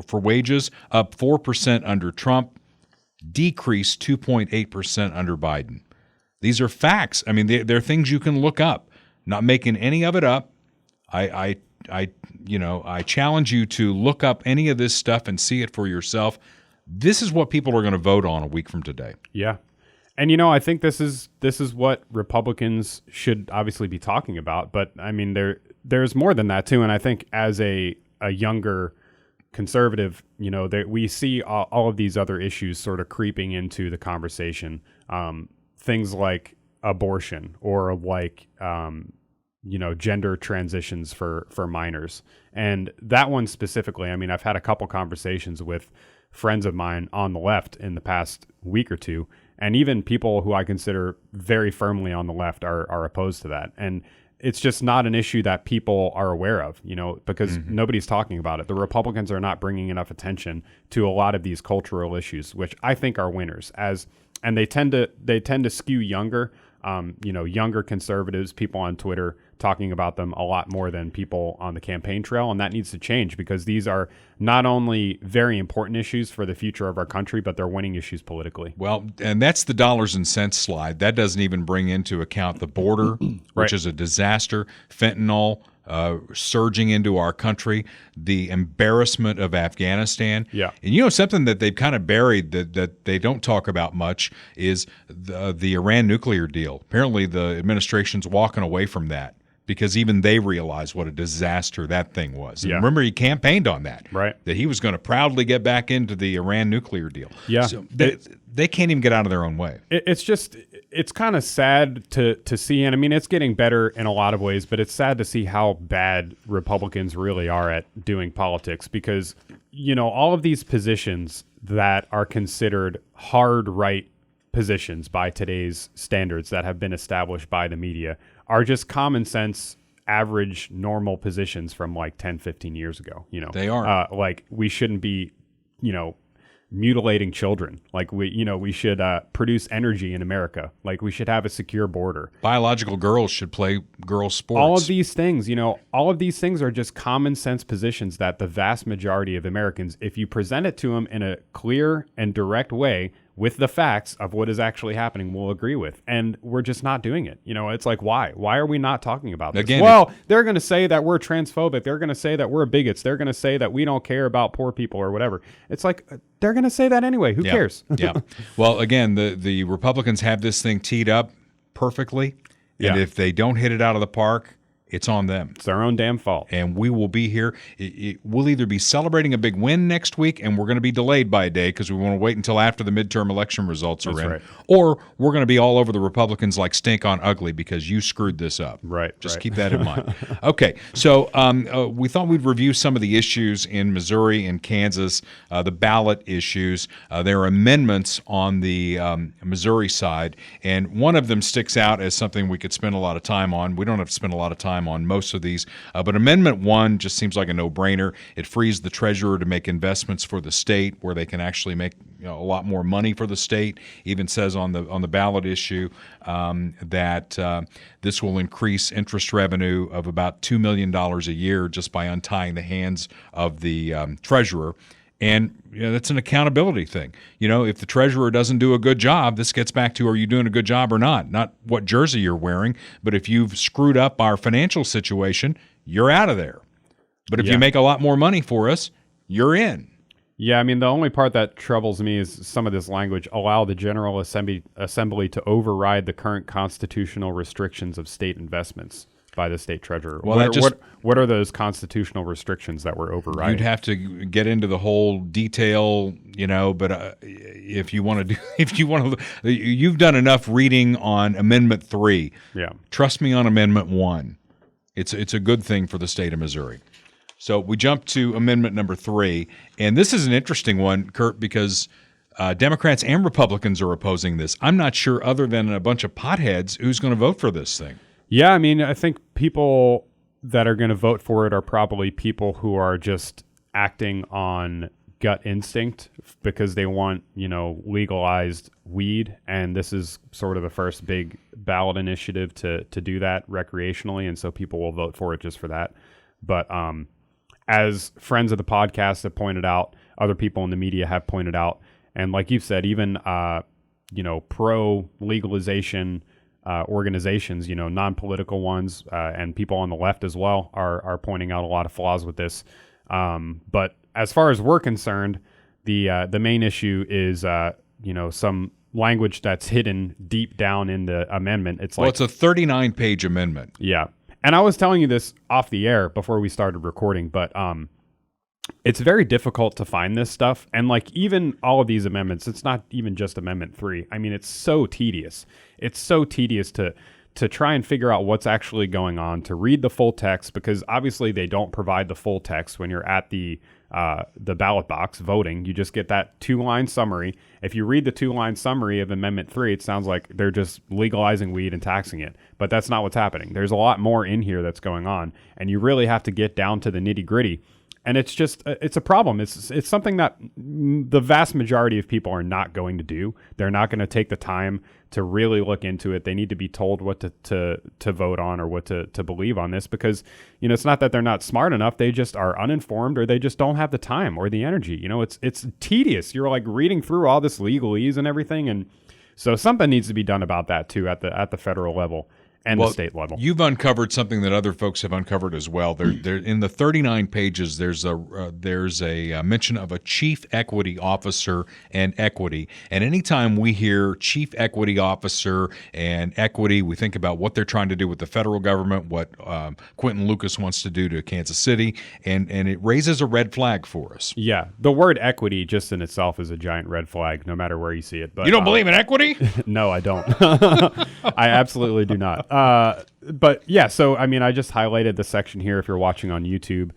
Speaker 1: for wages, up 4% under Trump, decreased 2.8% under Biden. These are facts. I mean, they're things you can look up. Not making any of it up. I challenge you to look up any of this stuff and see it for yourself. this is what people are going to vote on a week from today.
Speaker 3: Yeah. And, I think this is what Republicans should obviously be talking about. But, I mean, there's more than that, too. And I think as a younger conservative, we see all of these other issues sort of creeping into the conversation. Things like abortion or like, gender transitions for minors. And that one specifically, I mean, I've had a couple conversations with friends of mine on the left in the past week or two, and even people who I consider very firmly on the left are opposed to that. And it's just not an issue that people are aware of, because nobody's talking about it. The Republicans are not bringing enough attention to a lot of these cultural issues, which I think are winners. And they tend to skew younger. Younger conservatives, people on Twitter talking about them a lot more than people on the campaign trail. And that needs to change because these are not only very important issues for the future of our country, but they're winning issues politically.
Speaker 1: Well, and that's the dollars and cents slide. That doesn't even bring into account the border, which is a disaster, fentanyl, surging into our country, the embarrassment of Afghanistan.
Speaker 3: Yeah.
Speaker 1: And something that they've kind of buried that they don't talk about much is the Iran nuclear deal. Apparently the administration's walking away from that because even they realize what a disaster that thing was. And remember, he campaigned on that.
Speaker 3: Right.
Speaker 1: That he was going to proudly get back into the Iran nuclear deal.
Speaker 3: Yeah.
Speaker 1: So they can't even get out of their own way.
Speaker 3: It's kind of sad to see, and I mean, it's getting better in a lot of ways, but it's sad to see how bad Republicans really are at doing politics because, all of these positions that are considered hard right positions by today's standards that have been established by the media are just common sense, average, normal positions from like 10, 15 years ago.
Speaker 1: They are.
Speaker 3: Like we shouldn't be, mutilating children. Like we should produce energy in America. Like we should have a secure border.
Speaker 1: Biological girls should play girl sports.
Speaker 3: All of these things, are just common sense positions that the vast majority of Americans, if you present it to them in a clear and direct way with the facts of what is actually happening, will agree with. And we're just not doing it. It's like, why? Why are we not talking about this?
Speaker 1: Again,
Speaker 3: they're going to say that we're transphobic. They're going to say that we're bigots. They're going to say that we don't care about poor people or whatever. It's like, they're going to say that anyway. Who cares?
Speaker 1: Yeah. Well, again, the Republicans have this thing teed up perfectly. And if they don't hit it out of the park, it's on them.
Speaker 3: It's their own damn fault.
Speaker 1: And we will be here. We'll either be celebrating a big win next week, and we're going to be delayed by a day because we want to wait until after the midterm election results are in.
Speaker 3: Right.
Speaker 1: Or we're going to be all over the Republicans like stink on ugly because you screwed this up.
Speaker 3: Right.
Speaker 1: Just keep that in mind. Okay. So we thought we'd review some of the issues in Missouri and Kansas, the ballot issues. There are amendments on the Missouri side, and one of them sticks out as something we could spend a lot of time on. We don't have to spend a lot of time on most of these, but Amendment 1 just seems like a no-brainer. It frees the treasurer to make investments for the state where they can actually make a lot more money for the state. Even says on the ballot issue that this will increase interest revenue of about $2 million a year just by untying the hands of the treasurer. And that's an accountability thing. If the treasurer doesn't do a good job, this gets back to, are you doing a good job or not? Not what jersey you're wearing, but if you've screwed up our financial situation, you're out of there. But if you make a lot more money for us, you're in.
Speaker 3: Yeah, I mean, the only part that troubles me is some of this language, allow the General Assembly to override the current constitutional restrictions of state investments by the state treasurer.
Speaker 1: Well,
Speaker 3: what are those constitutional restrictions that we're overriding?
Speaker 1: You'd have to get into the whole detail, but if you want to, you've done enough reading on Amendment 3.
Speaker 3: Yeah.
Speaker 1: Trust me on Amendment 1. It's a good thing for the state of Missouri. So we jump to Amendment number 3, and this is an interesting one, Kurt, because Democrats and Republicans are opposing this. I'm not sure, other than a bunch of potheads, who's going to vote for this thing.
Speaker 3: Yeah, I mean, I think people that are going to vote for it are probably people who are just acting on gut instinct because they want, legalized weed. And this is sort of the first big ballot initiative to do that recreationally. And so people will vote for it just for that. But as friends of the podcast have pointed out, other people in the media have pointed out, and like you've said, even, pro-legalization organizations, non-political ones, and people on the left as well are pointing out a lot of flaws with this. But as far as we're concerned, The main issue is some language that's hidden deep down in the amendment. It's
Speaker 1: it's a 39-page amendment.
Speaker 3: Yeah. And I was telling you this off the air before we started recording, but it's very difficult to find this stuff. And like even all of these amendments, it's not even just Amendment 3. I mean, it's so tedious. It's so tedious to try and figure out what's actually going on, to read the full text, because obviously they don't provide the full text when you're at the ballot box voting. You just get that 2-line summary. If you read the 2-line summary of Amendment 3, it sounds like they're just legalizing weed and taxing it. But that's not what's happening. There's a lot more in here that's going on, and you really have to get down to the nitty-gritty. And it's just, it's a problem. It's something that the vast majority of people are not going to do. They're not going to take the time to really look into it. They need to be told what to vote on or what to believe on this, because, it's not that they're not smart enough. They just are uninformed, or they just don't have the time or the energy. It's tedious. You're like reading through all this legalese and everything. And so something needs to be done about that too at the federal level and the state level.
Speaker 1: You've uncovered something that other folks have uncovered as well. There in the 39 pages, there's a mention of a chief equity officer and equity. And anytime we hear chief equity officer and equity, we think about what they're trying to do with the federal government, what Quentin Lucas wants to do to Kansas City, and it raises a red flag for us.
Speaker 3: Yeah, the word equity just in itself is a giant red flag, no matter where you see it. But
Speaker 1: you don't believe in equity?
Speaker 3: No, I don't. I absolutely do not. But yeah, so I mean, I just highlighted the section here if you're watching on YouTube,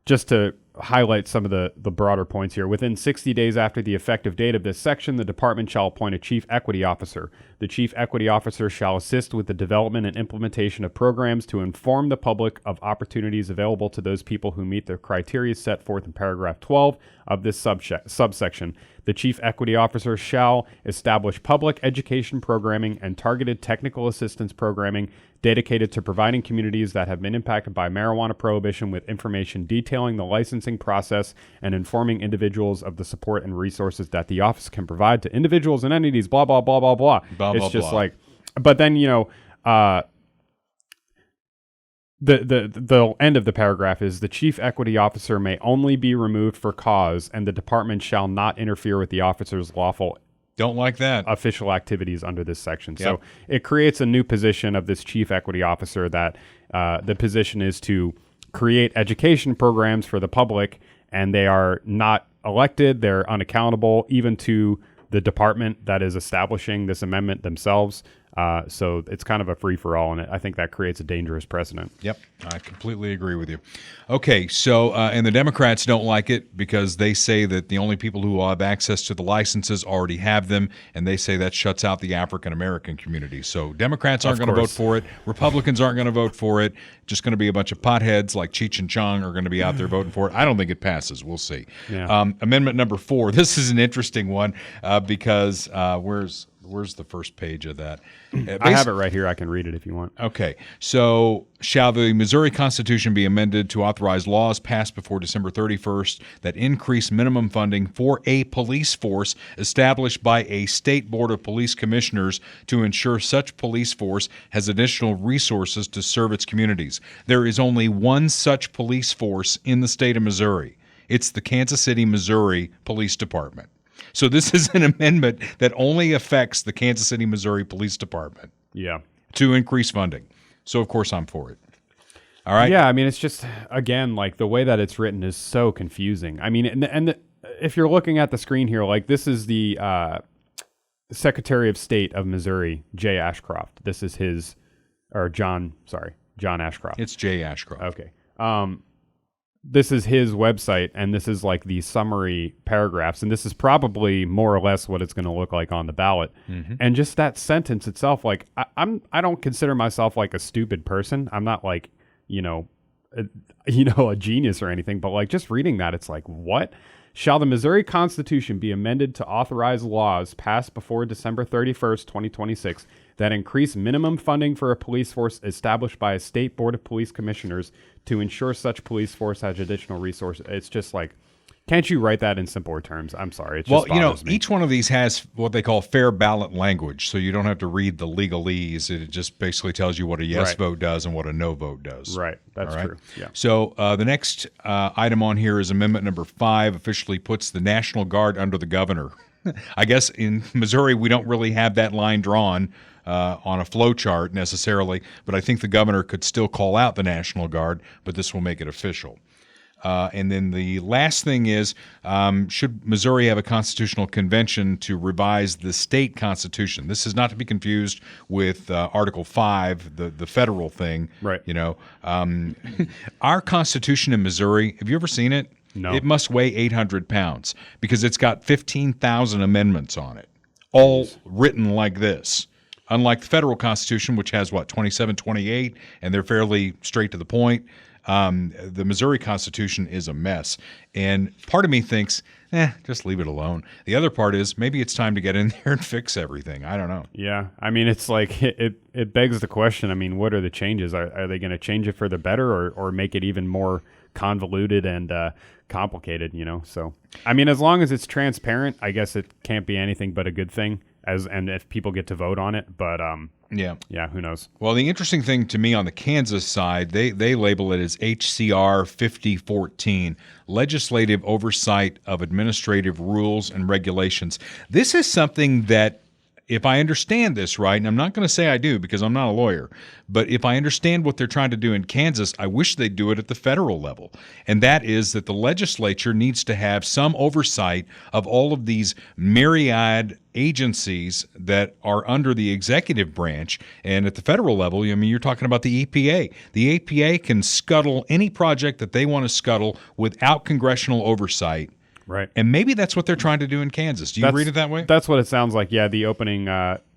Speaker 3: just to highlight some of the broader points here. Within 60 days after the effective date of this section, the department shall appoint a chief equity officer. The chief equity officer shall assist with the development and implementation of programs to inform the public of opportunities available to those people who meet the criteria set forth in paragraph 12 of this subsection. The chief equity officer shall establish public education programming and targeted technical assistance programming dedicated to providing communities that have been impacted by marijuana prohibition with information detailing the licensing process and informing individuals of the support and resources that the office can provide to individuals and entities, blah, blah, blah, blah, blah. It's just like, but then, the end of the paragraph is the chief equity officer may only be removed for cause, and the department shall not interfere with the officer's lawful
Speaker 1: Don't like that.
Speaker 3: Official activities under this section.
Speaker 1: Yep.
Speaker 3: So it creates a new position of this chief equity officer that the position is to create education programs for the public, and they are not elected. They're unaccountable even to the department that is establishing this amendment themselves. So it's kind of a free-for-all, and I think that creates a dangerous precedent.
Speaker 1: Yep, I completely agree with you. Okay, so, and the Democrats don't like it because they say that the only people who will have access to the licenses already have them, and they say that shuts out the African-American community. So Democrats aren't going to vote for it. Republicans aren't going to vote for it. Just going to be a bunch of potheads like Cheech and Chong are going to be out there voting for it. I don't think it passes. We'll see.
Speaker 3: Yeah.
Speaker 1: Amendment number 4. This is an interesting one because where's the first page of that?
Speaker 3: I have it right here. I can read it if you want.
Speaker 1: Okay. So, shall the Missouri Constitution be amended to authorize laws passed before December 31st that increase minimum funding for a police force established by a state board of police commissioners to ensure such police force has additional resources to serve its communities? There is only one such police force in the state of Missouri. It's the Kansas City, Missouri Police Department. So this is an amendment that only affects the Kansas City, Missouri Police Department.
Speaker 3: Yeah.
Speaker 1: To increase funding. So, of course, I'm for it. All right?
Speaker 3: Yeah, I mean, it's just, again, like, the way that it's written is so confusing. I mean, and if you're looking at the screen here, like, this is the Secretary of State of Missouri, Jay Ashcroft. This is his, or John Ashcroft.
Speaker 1: It's Jay Ashcroft.
Speaker 3: Okay. This is his website, and this is like the summary paragraphs, and this is probably more or less what it's going to look like on the ballot.
Speaker 1: Mm-hmm.
Speaker 3: And just that sentence itself, like I don't consider myself like a stupid person. I'm not like a genius or anything, but like just reading that, it's like, what? Shall the Missouri Constitution be amended to authorize laws passed before December 31st, 2026 that increase minimum funding for a police force established by a state board of police commissioners to ensure such police force has additional resources? It's just like, Can't you write that in simpler terms? I'm sorry. It just
Speaker 1: Well,
Speaker 3: bothers me.
Speaker 1: each one of these has what they call fair ballot language, so you don't have to read the legalese. It just basically tells you what a yes vote does and what a no vote does.
Speaker 3: Right. That's true. Yeah.
Speaker 1: So the next item on here is Amendment number 5, officially puts the National Guard under the governor. I guess in Missouri we don't really have that line drawn on a flow chart necessarily, but I think the governor could still call out the National Guard, but this will make it official. And then the last thing is, should Missouri have a constitutional convention to revise the state constitution? This is not to be confused with Article 5, the federal thing.
Speaker 3: Right.
Speaker 1: Our constitution in Missouri, have you ever seen it?
Speaker 3: No.
Speaker 1: It must weigh 800 pounds because it's got 15,000 amendments on it, all written like this. Unlike the federal constitution, which has, 27, 28, and they're fairly straight to the point. The Missouri Constitution is a mess. And part of me thinks, just leave it alone. The other part is maybe it's time to get in there and fix everything. I don't know.
Speaker 3: Yeah. I mean, it's like it begs the question. I mean, what are the changes? Are they going to change it for the better or make it even more convoluted and complicated, So, I mean, as long as it's transparent, I guess it can't be anything but a good thing and if people get to vote on it. But yeah, who knows?
Speaker 1: Well, the interesting thing to me on the Kansas side, they label it as HCR 5014, Legislative Oversight of Administrative Rules and Regulations. This is something that, if I understand this right, and I'm not going to say I do because I'm not a lawyer, but if I understand what they're trying to do in Kansas, I wish they'd do it at the federal level. And that is that the legislature needs to have some oversight of all of these myriad agencies that are under the executive branch. And at the federal level, I mean, you're talking about the EPA. The EPA can scuttle any project that they want to scuttle without congressional oversight.
Speaker 3: Right.
Speaker 1: And maybe that's what they're trying to do in Kansas. Do you read it that way?
Speaker 3: That's what it sounds like. Yeah, the opening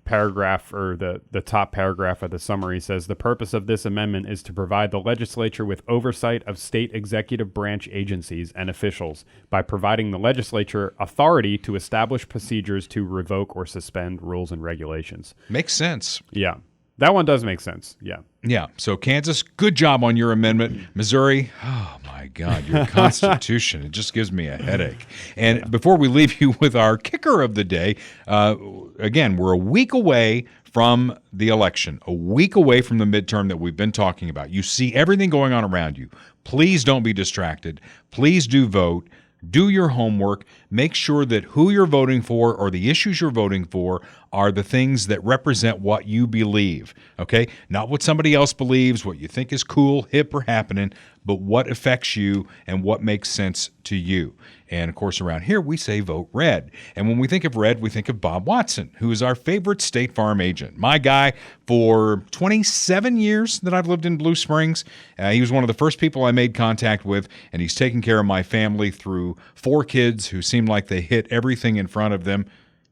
Speaker 3: paragraph or the top paragraph of the summary says the purpose of this amendment is to provide the legislature with oversight of state executive branch agencies and officials by providing the legislature authority to establish procedures to revoke or suspend rules and regulations.
Speaker 1: Makes sense.
Speaker 3: Yeah. That one does make sense. Yeah.
Speaker 1: Yeah. So Kansas, good job on your amendment. Missouri, oh my God, your Constitution, it just gives me a headache. And before we leave you with our kicker of the day, again, we're a week away from the election, a week away from the midterm that we've been talking about. You see everything going on around you. Please don't be distracted. Please do vote. Do your homework. Make sure that who you're voting for or the issues you're voting for are the things that represent what you believe, okay? Not what somebody else believes, what you think is cool, hip, or happening, but what affects you and what makes sense to you. And, of course, around here, we say vote red. And when we think of red, we think of Bob Watson, who is our favorite State Farm agent. My guy for 27 years that I've lived in Blue Springs. He was one of the first people I made contact with, and he's taken care of my family through 4 kids who seem like they hit everything in front of them.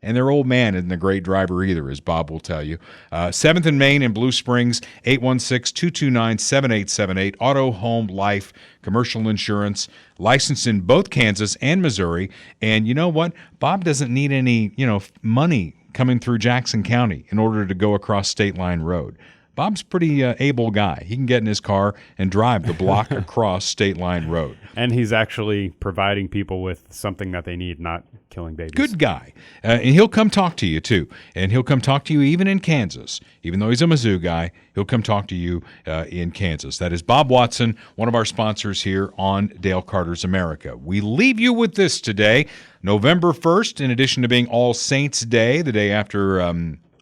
Speaker 1: And their old man isn't a great driver either, as Bob will tell you. 7th and Main in Blue Springs, 816-229-7878. Auto, home, life, commercial insurance, licensed in both Kansas and Missouri. And you know what? Bob doesn't need any, money coming through Jackson County in order to go across State Line Road. Bob's a pretty able guy. He can get in his car and drive the block across State Line Road.
Speaker 3: And he's actually providing people with something that they need, not killing babies.
Speaker 1: Good guy. And he'll come talk to you, too. And he'll come talk to you even in Kansas. Even though he's a Mizzou guy, he'll come talk to you in Kansas. That is Bob Watson, one of our sponsors here on Dale Carter's America. We leave you with this today. November 1st, in addition to being All Saints Day, the day after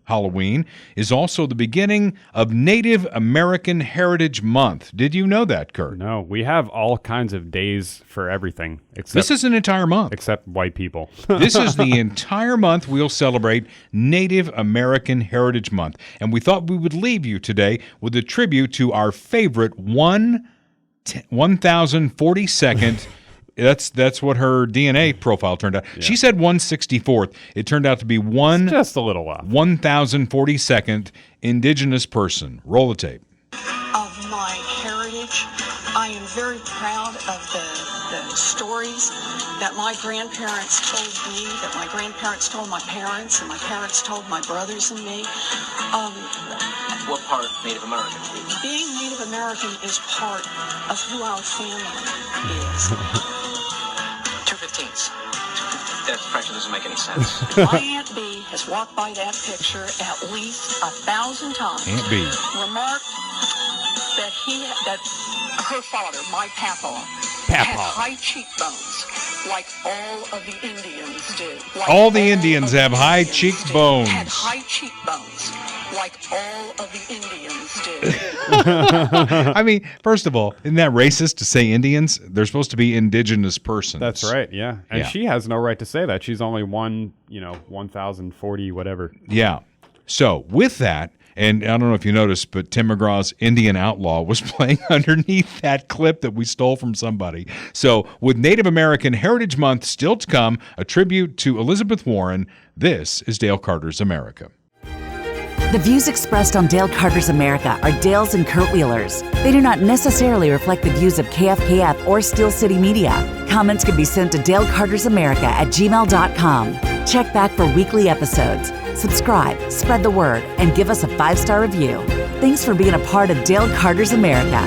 Speaker 1: Halloween, is also the beginning of Native American Heritage Month. Did you know that, Kurt?
Speaker 3: No, we have all kinds of days for everything.
Speaker 1: This is an entire month.
Speaker 3: Except white people.
Speaker 1: This is the entire month we'll celebrate Native American Heritage Month. And we thought we would leave you today with a tribute to our favorite 1042nd That's what her DNA profile turned out. Yeah. She said 164th. It turned out to be
Speaker 3: just a little off.
Speaker 1: 1042nd indigenous person. Roll the tape.
Speaker 13: Of my heritage, I am very proud of the stories that my grandparents told me, that my grandparents told my parents, and my parents told my brothers and me.
Speaker 14: What part Native American?
Speaker 13: Being Native American is part of who our family is.
Speaker 14: To the That frankly doesn't make any sense.
Speaker 13: My Aunt B has walked by that picture at least 1,000 times.
Speaker 1: Aunt B.
Speaker 13: Remarked that her father, my papa, had high cheekbones, like all of the Indians do. Like
Speaker 1: all the Indians have high cheekbones.
Speaker 13: Had high cheekbones, like all of the Indians do.
Speaker 1: I mean, first of all, isn't that racist to say Indians? They're supposed to be indigenous persons.
Speaker 3: That's right, yeah. And
Speaker 1: Yeah.
Speaker 3: she has no right to say that. She's only 1,040, whatever.
Speaker 1: Yeah. So with that, and I don't know if you noticed, but Tim McGraw's Indian Outlaw was playing underneath that clip that we stole from somebody. So with Native American Heritage Month still to come, a tribute to Elizabeth Warren, this is Dale Carter's America.
Speaker 15: The views expressed on Dale Carter's America are Dale's and Kurt Wheeler's. They do not necessarily reflect the views of KFKF or Steel City Media. Comments can be sent to dalecartersamerica@gmail.com. Check back for weekly episodes. Subscribe, spread the word, and give us a 5-star review. Thanks for being a part of Dale Carter's America.